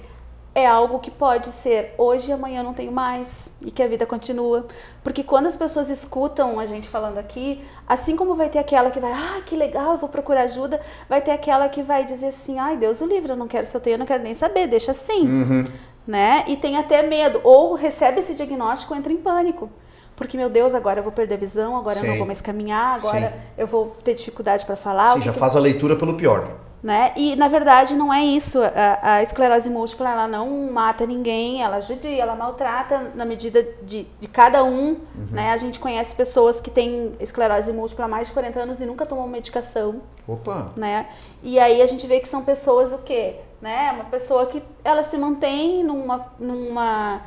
é algo que pode ser hoje e amanhã eu não tenho mais, e que a vida continua. Porque quando as pessoas escutam a gente falando aqui, assim como vai ter aquela que vai, que legal, eu vou procurar ajuda, vai ter aquela que vai dizer assim, ai, Deus o livre, eu não quero, se eu tenho, eu não quero nem saber, deixa assim. Né? E tem até medo, ou recebe esse diagnóstico, entra em pânico. Porque, meu Deus, agora eu vou perder a visão, agora eu não vou mais caminhar, agora eu vou ter dificuldade para falar. Já faz a leitura pelo pior. Né? E, na verdade, não é isso. A esclerose múltipla, ela não mata ninguém, ela judia, ela maltrata na medida de cada um. Né? A gente conhece pessoas que têm esclerose múltipla há mais de 40 anos e nunca tomam medicação. Opa! Né? E aí a gente vê que são pessoas o quê? Né? Uma pessoa que ela se mantém numa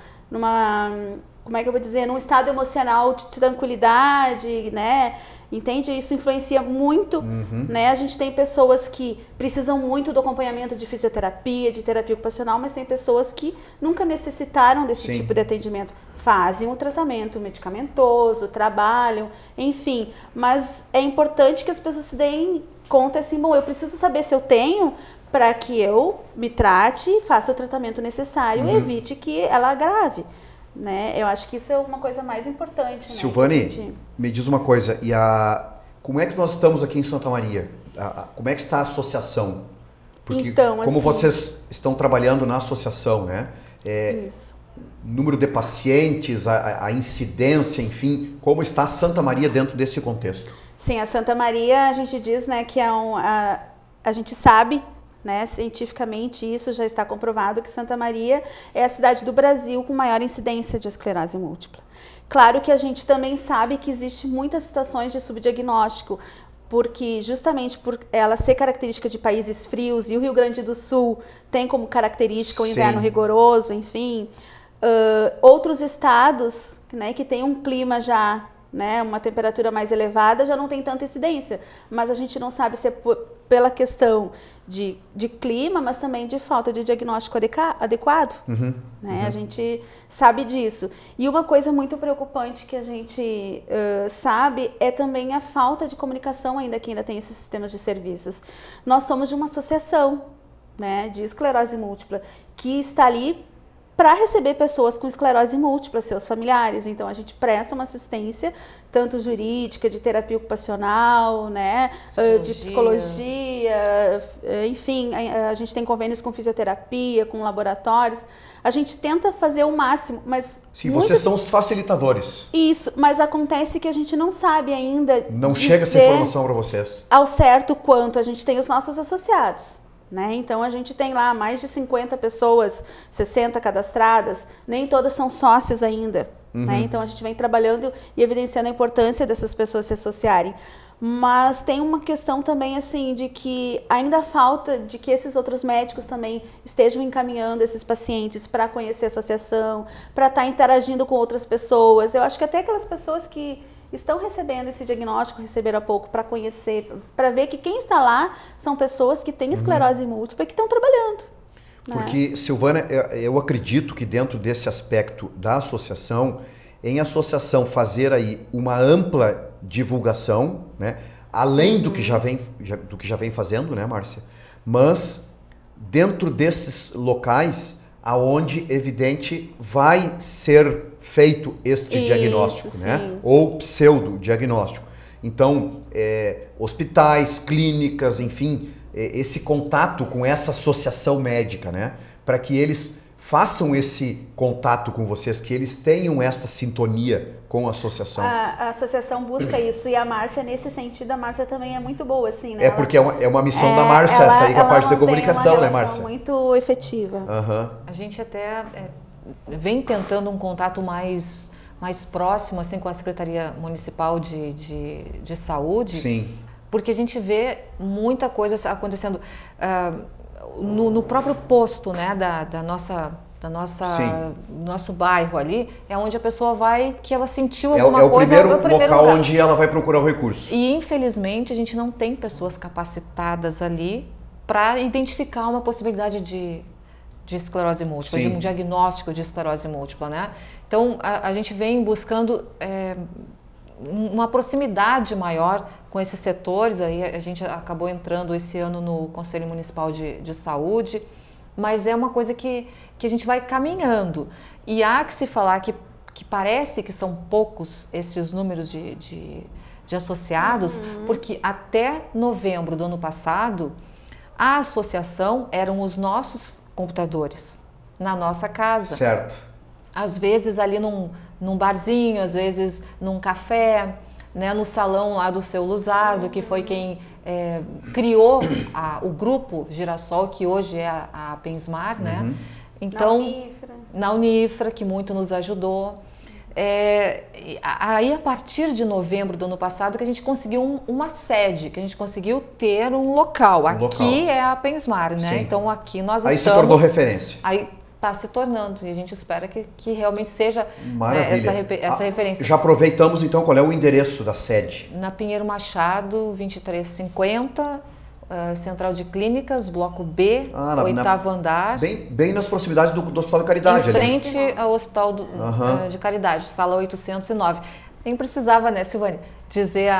como é que eu vou dizer, num estado emocional de tranquilidade, né? Entende? Isso influencia muito, né? A gente tem pessoas que precisam muito do acompanhamento de fisioterapia, de terapia ocupacional, mas tem pessoas que nunca necessitaram desse tipo de atendimento. Fazem o tratamento medicamentoso, trabalham, enfim. Mas é importante que as pessoas se deem conta assim, bom, eu preciso saber se eu tenho para que eu me trate, faça o tratamento necessário e evite que ela agrave. Né? Eu acho que isso é uma coisa mais importante. Silvane, me diz uma coisa, como é que nós estamos aqui em Santa Maria? Como é que está a associação? Porque como assim, vocês estão trabalhando na associação, né? Isso. Número de pacientes, a incidência, enfim, como está Santa Maria dentro desse contexto? Sim, a Santa Maria, a gente diz, né, que a gente sabe, né, cientificamente isso já está comprovado, que Santa Maria é a cidade do Brasil com maior incidência de esclerose múltipla. Claro que a gente também sabe que existe muitas situações de subdiagnóstico, porque justamente por ela ser característica de países frios, e o Rio Grande do Sul tem como característica o inverno rigoroso, enfim. Outros estados, né, que tem um clima já, né, uma temperatura mais elevada, já não tem tanta incidência, mas a gente não sabe se é pela questão de clima, mas também de falta de diagnóstico adequado. Né? A gente sabe disso. E uma coisa muito preocupante que a gente sabe é também a falta de comunicação ainda tem esses sistemas de serviços. Nós somos de uma associação, né, de esclerose múltipla que está ali para receber pessoas com esclerose múltipla, seus familiares. Então, a gente presta uma assistência, tanto jurídica, de terapia ocupacional, né, de psicologia, enfim, a gente tem convênios com fisioterapia, com laboratórios. A gente tenta fazer o máximo, mas... Sim, vocês são os facilitadores. Isso, mas acontece que a gente não sabe ainda... Não chega essa informação para vocês. Ao certo quanto a gente tem os nossos associados. Né? Então a gente tem lá mais de 50 pessoas, 60 cadastradas, nem todas são sócias ainda. Né? Então a gente vem trabalhando e evidenciando a importância dessas pessoas se associarem. Mas tem uma questão também, assim, de que ainda falta de que esses outros médicos também estejam encaminhando esses pacientes para conhecer a associação, para estar interagindo com outras pessoas. Eu acho que até aquelas pessoas que estão recebendo esse diagnóstico, receberam há pouco, para conhecer, para ver que quem está lá são pessoas que têm esclerose múltipla e que estão trabalhando. Porque, Silvana, eu acredito que dentro desse aspecto da associação, em associação fazer aí uma ampla divulgação, né? Além do que já vem fazendo, né, Márcia? Mas dentro desses locais aonde, evidente, vai ser feito este diagnóstico, né? Ou pseudo-diagnóstico. Então, hospitais, clínicas, enfim, esse contato com essa associação médica, né? Para que eles façam esse contato com vocês, que eles tenham esta sintonia com a associação. A associação busca isso, e a Márcia, nesse sentido, a Márcia também é muito boa, assim, né? Porque é uma missão da Márcia, essa aí com a parte da comunicação, né, Márcia? Muito efetiva. Uhum. A gente até vem tentando um contato mais próximo, assim, com a Secretaria Municipal de Saúde. Sim. Porque a gente vê muita coisa acontecendo no próprio posto, né, nosso bairro ali, é onde a pessoa vai, que ela sentiu alguma coisa. É o primeiro local onde ela vai procurar o recurso. E infelizmente a gente não tem pessoas capacitadas ali para identificar uma possibilidade de esclerose múltipla, de um diagnóstico de esclerose múltipla, né? Então a gente vem buscando uma proximidade maior com esses setores. Aí a gente acabou entrando esse ano no Conselho Municipal de Saúde, mas é uma coisa que a gente vai caminhando. E há que se falar que parece que são poucos esses números de associados, porque até novembro do ano passado, a associação eram os nossos computadores na nossa casa. Certo. Às vezes ali num barzinho, às vezes num café, né, no salão lá do seu Luzardo, que foi quem criou o grupo Girassol, que hoje é a Pensmar, né? Então, na Unifra, que muito nos ajudou. Aí, a partir de novembro do ano passado, que a gente conseguiu uma sede, que a gente conseguiu ter um local. Aqui é a Pensmar, né? Sim. Então, aqui nós estamos... Aí se tornou referência. Aí está se tornando, e a gente espera que realmente seja essa referência. Já aproveitamos, então, qual é o endereço da sede? Na Pinheiro Machado, 2350, Central de Clínicas, Bloco B, 8º andar. Bem nas proximidades do Hospital de Caridade. Em frente ao Hospital de Caridade, sala 809. Nem precisava, né, Silvane, dizer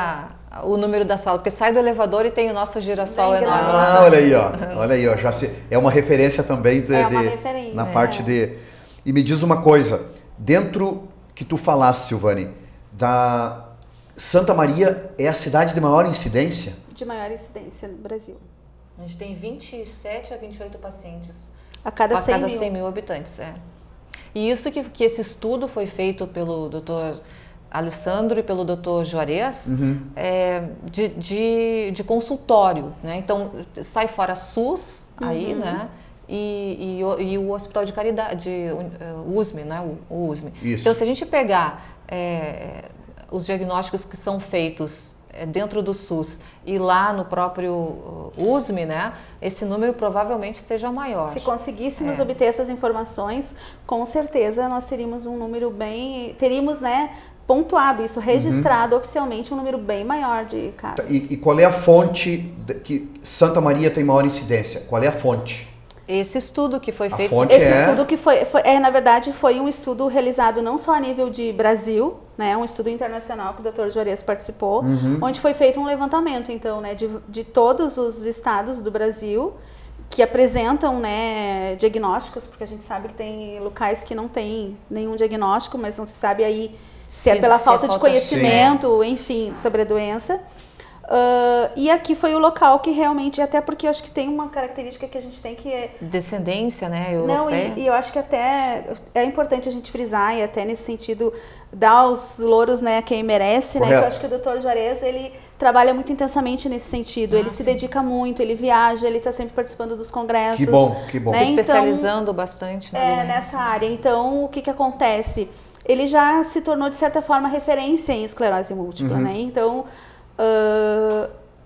o número da sala, porque sai do elevador e tem o nosso girassol enorme. Olha aí, ó. É uma referência também na parte de... E me diz uma coisa, dentro que tu falaste, Silvane, da Santa Maria é a cidade de maior incidência? De maior incidência no Brasil. A gente tem 27 a 28 pacientes a cada 100 mil habitantes. E isso que esse estudo foi feito pelo Dr. Alessandro e pelo Dr. Juarez, de consultório, né? Então, sai fora SUS aí, né? E o Hospital de Caridade, o USME, né? O USME. Isso. Então, se a gente pegar os diagnósticos que são feitos dentro do SUS e lá no próprio USME, né? Esse número provavelmente seja maior. Se conseguíssemos obter essas informações, com certeza nós teríamos um número teríamos, né, pontuado isso, registrado oficialmente um número bem maior de casos. E qual é a fonte que Santa Maria tem maior incidência? Qual é a fonte? Esse estudo que foi feito... Estudo que na verdade, foi um estudo realizado não só a nível de Brasil, né, um estudo internacional que o Dr. Juarez participou, onde foi feito um levantamento, então, né, de todos os estados do Brasil que apresentam, né, diagnósticos, porque a gente sabe que tem locais que não tem nenhum diagnóstico, mas não se sabe aí se é pela falta de conhecimento, enfim, sobre a doença. E aqui foi o local que realmente, até porque eu acho que tem uma característica que a gente tem que descendência, né, europeia. Não, e eu acho que até é importante a gente frisar, e até nesse sentido dar os louros, né, a quem merece, né, que eu acho que o Dr. Juarez, ele trabalha muito intensamente nesse sentido, ele se dedica muito, ele viaja, ele está sempre participando dos congressos. Que bom. Né? Se especializando bastante nessa área. Então, o que acontece? Ele já se tornou, de certa forma, referência em esclerose múltipla, né? Então,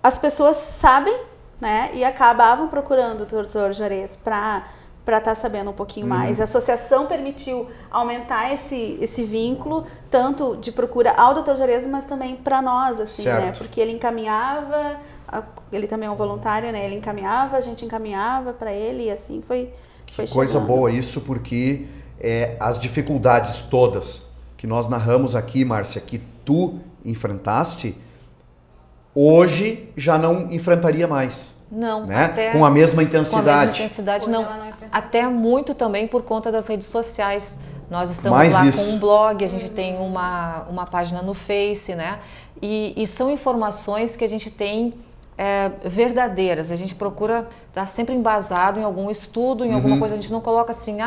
as pessoas sabem, né, e acabavam procurando o Dr. Juarez para estar sabendo um pouquinho mais. A associação permitiu aumentar esse vínculo, tanto de procura ao Dr. Juarez, mas também para nós, assim, né, porque ele encaminhava, ele também é um voluntário, né, ele encaminhava, a gente encaminhava para ele, e assim foi coisa chegando. boa isso, porque as dificuldades todas que nós narramos aqui, Márcia, que tu enfrentaste, hoje já não enfrentaria mais. Não, né? até com a mesma intensidade. Com a mesma intensidade, não. Até muito também por conta das redes sociais. Nós estamos Mais lá isso. com um blog, a gente tem uma página no Face, né? E são informações que a gente tem verdadeiras. A gente procura estar sempre embasado em algum estudo, em alguma coisa. A gente não coloca assim,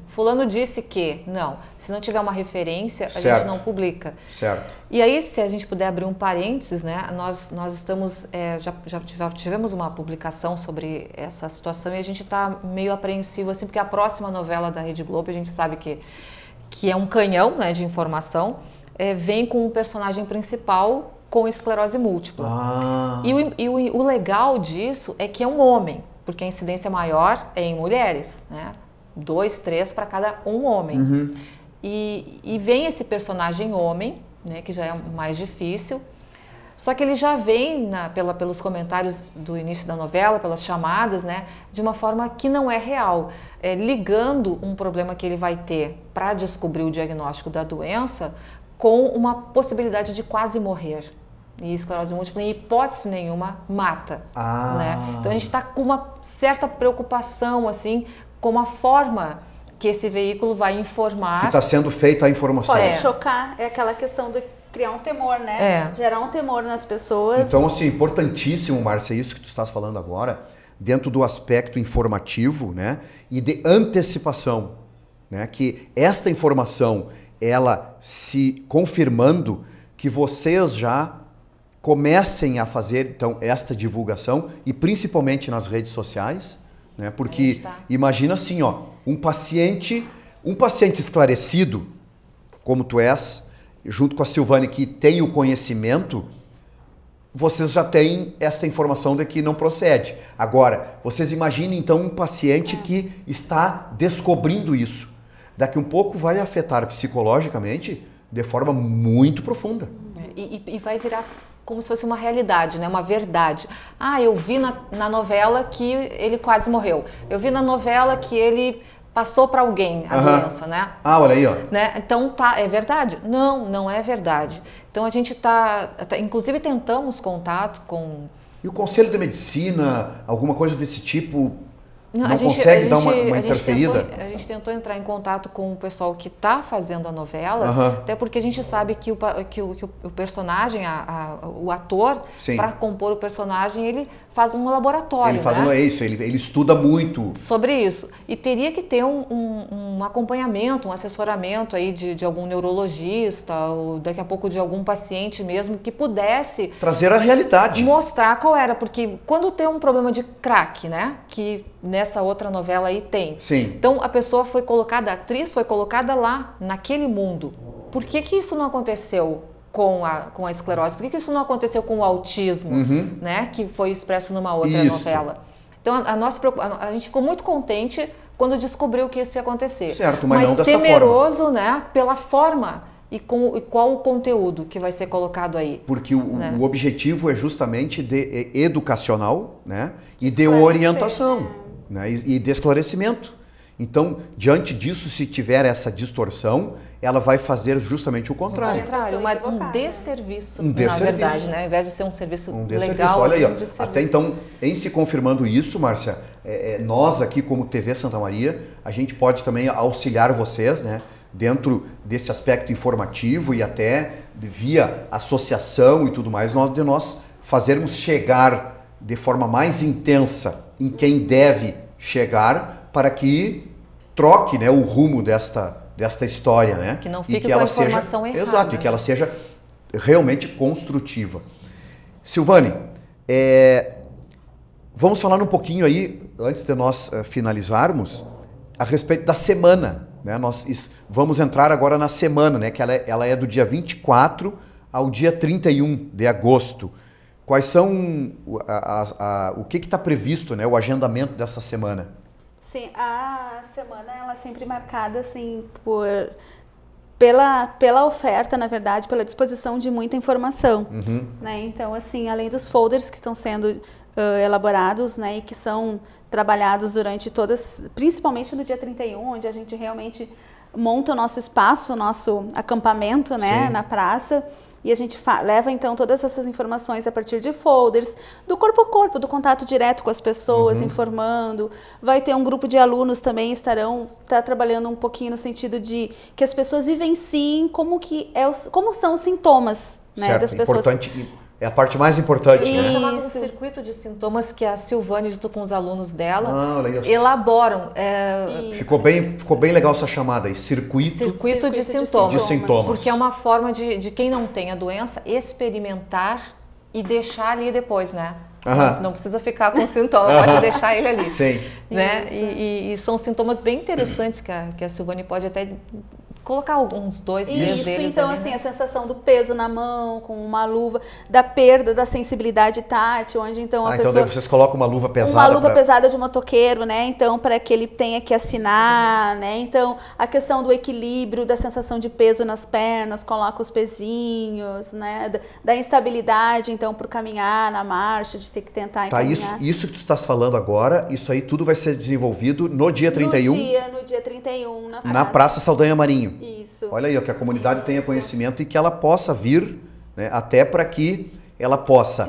fulano disse que. Não. Se não tiver uma referência, a gente não publica. Certo. E aí, se a gente puder abrir um parênteses, né? Nós estamos, já tivemos uma publicação sobre essa situação e a gente está meio apreensivo, assim, porque a próxima novela da Rede Globo, a gente sabe que é um canhão, né, de informação, vem com um personagem principal com esclerose múltipla. E o legal disso é que é um homem, porque a incidência maior é em mulheres, né? 2, 3 para cada um homem. E vem esse personagem homem, né, que já é mais difícil, só que ele já vem pelos comentários do início da novela, pelas chamadas, né, de uma forma que não é real, ligando um problema que ele vai ter para descobrir o diagnóstico da doença com uma possibilidade de quase morrer. E esclerose múltipla, em hipótese nenhuma, mata. Né? Então a gente está com uma certa preocupação, assim, com a forma que esse veículo vai informar. Que está sendo feita a informação. Pode chocar, é aquela questão de criar um temor, né? Gerar um temor nas pessoas. Então, assim, importantíssimo, Márcia, isso que tu estás falando agora, dentro do aspecto informativo, né, e de antecipação, né, que esta informação, ela se confirmando, que vocês já comecem a fazer, então, esta divulgação, e principalmente nas redes sociais, né, porque imagina assim, ó, um paciente esclarecido, como tu és, junto com a Silvane, que tem o conhecimento, vocês já têm essa informação de que não procede. Agora, vocês imaginem então um paciente que está descobrindo isso. Daqui um pouco vai afetar psicologicamente de forma muito profunda. E vai virar como se fosse uma realidade, né? Uma verdade. Eu vi na novela que ele quase morreu. Eu vi na novela que ele passou para alguém a doença, né? Olha aí, ó. Né? Então, é verdade? Não é verdade. Então, a gente inclusive tentamos contato com... E o Conselho de Medicina, alguma coisa desse tipo, não consegue dar uma interferida? A gente tentou entrar em contato com o pessoal que está fazendo a novela, até porque a gente sabe que o personagem, o ator, para compor o personagem, ele faz um laboratório. Ele faz isso, ele estuda muito. Sobre isso. E teria que ter um acompanhamento, um assessoramento aí de algum neurologista, ou daqui a pouco de algum paciente mesmo, que pudesse... trazer a realidade. Mostrar qual era, porque quando tem um problema de crack, né, que nessa outra novela aí tem. Sim. Então a pessoa foi colocada, a atriz foi colocada lá, naquele mundo. Por que isso não aconteceu com a esclerose? Por que isso não aconteceu com o autismo, né, que foi expresso numa outra novela? Então a gente ficou muito contente quando descobriu que isso ia acontecer. Certo, mas não desta temeroso, forma. Né, pela forma e qual o conteúdo que vai ser colocado aí. Porque o objetivo é justamente de educacional, né, e de orientação, né, e de esclarecimento. Então, diante disso, se tiver essa distorção, ela vai fazer justamente o contrário. Um desserviço, na verdade, né? Ao invés de ser um serviço legal, olha aí, ó, desserviço. até então, em se confirmando isso, Márcia, nós aqui como TV Santa Maria, a gente pode também auxiliar vocês, né, dentro desse aspecto informativo e até via associação e tudo mais, nós fazermos chegar de forma mais intensa em quem deve chegar para que troque, né, o rumo desta história, né? Que não fique com a informação errada. Exato, e que ela seja realmente construtiva. Silvane, vamos falar um pouquinho aí, antes de nós finalizarmos, a respeito da semana, né? Nós vamos entrar agora na semana, né? Que ela é do dia 24 ao dia 31 de agosto. Quais são o que está previsto, né, o agendamento dessa semana? Sim, a semana ela é sempre marcada assim pela oferta, na verdade, pela disposição de muita informação, né? Então, assim, além dos folders que estão sendo elaborados, né, e que são trabalhados durante principalmente no dia 31, onde a gente realmente monta o nosso espaço, o nosso acampamento, né, na praça, e a gente leva então todas essas informações a partir de folders, do corpo a corpo, do contato direto com as pessoas, informando. Vai ter um grupo de alunos também, tá trabalhando um pouquinho no sentido de que as pessoas vivenciem como são os sintomas, né, das pessoas. Importante. É a parte mais importante, né? É chamado um circuito de sintomas que a Silvane, junto com os alunos dela, elaboram. Ficou bem legal essa chamada aí, circuito de sintomas. Porque é uma forma de quem não tem a doença experimentar e deixar ali depois, né? Não precisa ficar com o sintoma, pode deixar ele ali. Sim. Né? E são sintomas bem interessantes que a Silvane pode até colocar alguns 2, 3 deles. Então, ali, assim, né? A sensação do peso na mão, com uma luva, da perda da sensibilidade tátil, onde então a pessoa... Então daí vocês colocam uma luva pesada. Uma luva pesada de motoqueiro, né? Então, para que ele tenha que assinar, né? Então, a questão do equilíbrio, da sensação de peso nas pernas, coloca os pezinhos, né? Da instabilidade, então, para caminhar na marcha, de ter que tentar caminhar. Isso que tu estás falando agora, isso aí tudo vai ser desenvolvido no dia 31? No dia 31, na Praça Saldanha Marinho. Isso. Olha aí, ó, que a comunidade tenha conhecimento e que ela possa vir, né, até para que ela possa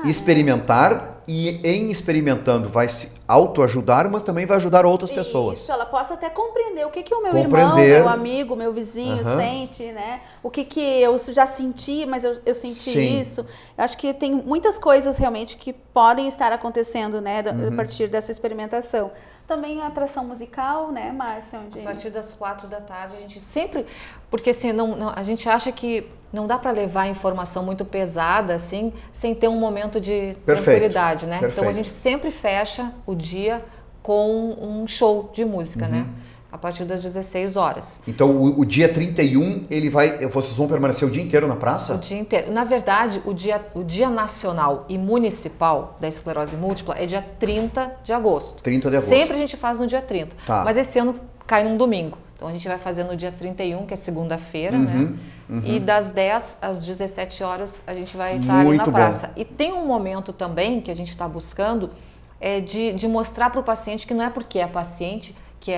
experimentar e em experimentando vai se autoajudar, mas também vai ajudar outras pessoas. Isso, ela possa até compreender o que o meu irmão, meu amigo, meu vizinho sente, né? O que eu já senti, mas eu senti isso. Eu acho que tem muitas coisas realmente que podem estar acontecendo, né, a partir dessa experimentação. Também a atração musical, né, Márcia? A partir das 4 da tarde, a gente sempre... Porque assim, a gente acha que não dá para levar informação muito pesada, assim, sem ter um momento de tranquilidade, né? Então, a gente sempre fecha o dia com um show de música, né? A partir das 16 horas. Então, o dia 31, vocês vão permanecer o dia inteiro na praça? O dia inteiro. Na verdade, o dia nacional e municipal da esclerose múltipla é dia 30 de agosto. 30 de agosto. Sempre a gente faz no dia 30. Tá. Mas esse ano cai num domingo. Então, a gente vai fazer no dia 31, que é segunda-feira, né? E das 10 às 17 horas, a gente vai estar ali na praça. E tem um momento também que a gente está buscando de mostrar para o paciente que não é porque é paciente que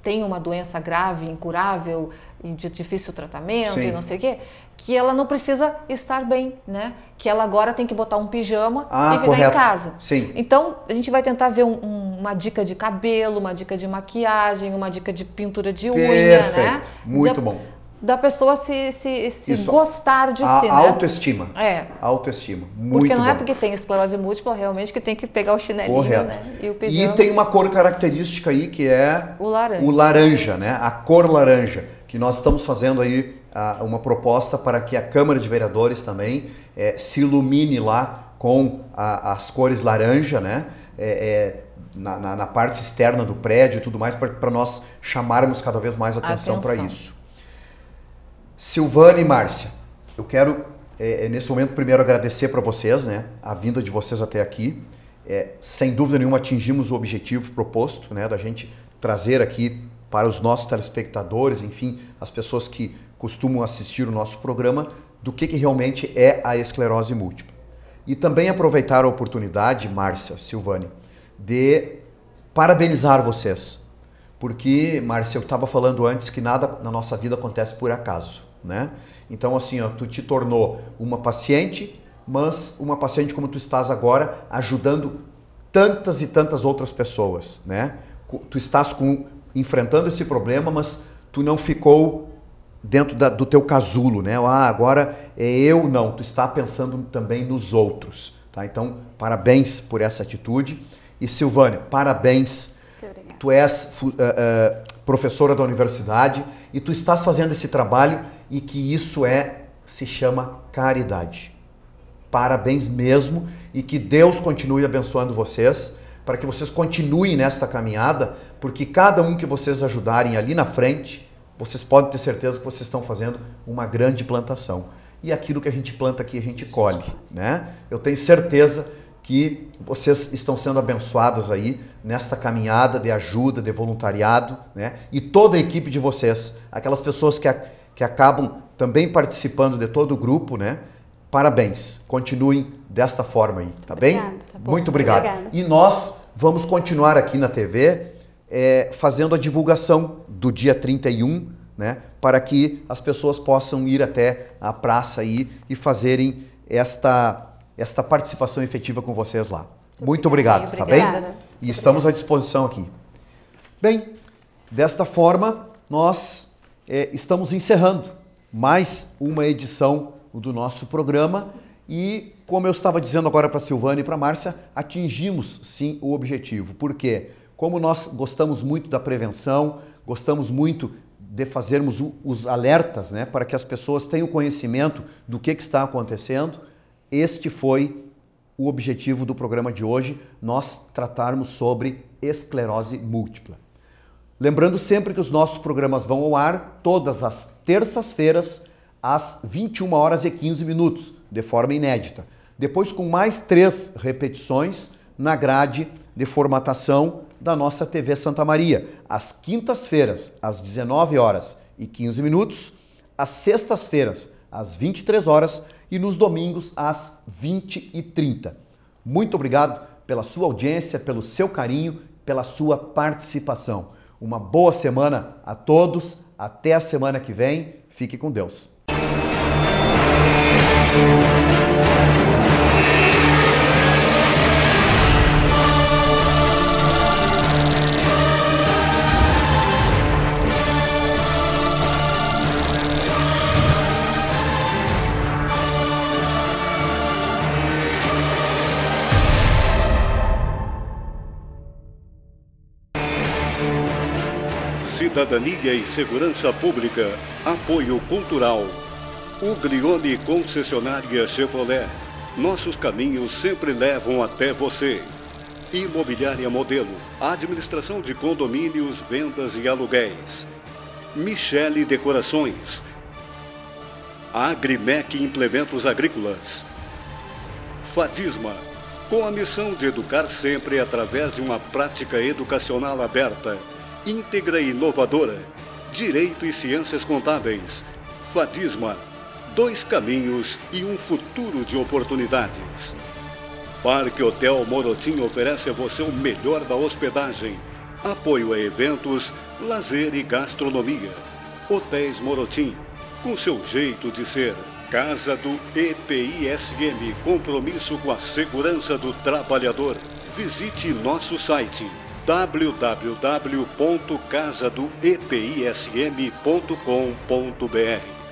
tem uma doença grave, incurável e de difícil tratamento e não sei o quê, que ela não precisa estar bem, né? Que ela agora tem que botar um pijama e ficar em casa. Sim. Então, a gente vai tentar ver uma dica de cabelo, uma dica de maquiagem, uma dica de pintura de unha, né? Muito bom. Da pessoa se gostar de si, né? Autoestima. Autoestima. Muito porque não bom. é porque tem esclerose múltipla realmente que tem que pegar o chinelinho, né? E o pijama. E tem uma cor característica aí que é o laranja, né? A cor laranja, que nós estamos fazendo aí uma proposta para que a Câmara de Vereadores também se ilumine lá com as cores laranja, né? Na parte externa do prédio e tudo mais, para nós chamarmos cada vez mais atenção para isso. Silvane e Márcia, eu quero nesse momento primeiro agradecer para vocês, né, a vinda de vocês até aqui. Sem dúvida nenhuma atingimos o objetivo proposto, né, da gente trazer aqui para os nossos telespectadores, enfim, as pessoas que costumam assistir o nosso programa, do que realmente é a esclerose múltipla. E também aproveitar a oportunidade, Márcia, Silvane, de parabenizar vocês. Porque, Márcia, eu estava falando antes que nada na nossa vida acontece por acaso, né? Então, assim, ó, tu te tornou uma paciente, mas uma paciente como tu estás agora, ajudando tantas e tantas outras pessoas, né? Tu estás enfrentando esse problema, mas tu não ficou dentro do teu casulo, né? Agora é eu, não. Tu está pensando também nos outros, tá? Então, parabéns por essa atitude. E, Silvane, parabéns. Tu és professora da universidade e tu estás fazendo esse trabalho e que isso se chama caridade. Parabéns mesmo e que Deus continue abençoando vocês para que vocês continuem nesta caminhada, porque cada um que vocês ajudarem ali na frente, vocês podem ter certeza que vocês estão fazendo uma grande plantação. E aquilo que a gente planta aqui, a gente colhe, né? Eu tenho certeza que vocês estão sendo abençoadas aí nesta caminhada de ajuda, de voluntariado, né? E toda a equipe de vocês, aquelas pessoas que acabam também participando de todo o grupo, né? Parabéns, continuem desta forma aí, tá bem? Tá bom. Muito obrigado. Obrigada. E nós vamos continuar aqui na TV fazendo a divulgação do dia 31, né? Para que as pessoas possam ir até a praça aí e fazerem esta participação efetiva com vocês lá. Muito obrigado, tá bem? E estamos à disposição aqui. Bem, desta forma, nós estamos encerrando mais uma edição do nosso programa e, como eu estava dizendo agora para a Silvana e para a Márcia, atingimos sim o objetivo. Por quê? Como nós gostamos muito da prevenção, gostamos muito de fazermos os alertas, né, para que as pessoas tenham conhecimento do que está acontecendo, este foi o objetivo do programa de hoje, nós tratarmos sobre esclerose múltipla. Lembrando sempre que os nossos programas vão ao ar todas as terças-feiras, às 21h15, de forma inédita. Depois com mais 3 repetições na grade de formatação da nossa TV Santa Maria. Às quintas-feiras, às 19h15, às sextas-feiras, às 23h e nos domingos, às 20h30. Muito obrigado pela sua audiência, pelo seu carinho, pela sua participação. Uma boa semana a todos, até a semana que vem, fique com Deus. Cidadania e Segurança Pública. Apoio Cultural. Uglione Concessionária Chevrolet. Nossos caminhos sempre levam até você. Imobiliária Modelo. Administração de condomínios, vendas e aluguéis. Michele Decorações. Agrimec Implementos Agrícolas. Fadisma. Com a missão de educar sempre através de uma prática educacional aberta, íntegra e inovadora. Direito e Ciências Contábeis. Fadisma. 2 caminhos e um futuro de oportunidades. Parque Hotel Morotim oferece a você o melhor da hospedagem. Apoio a eventos, lazer e gastronomia. Hotéis Morotim, com seu jeito de ser. Casa do EPISM, compromisso com a segurança do trabalhador. Visite nosso site www.casadoepism.com.br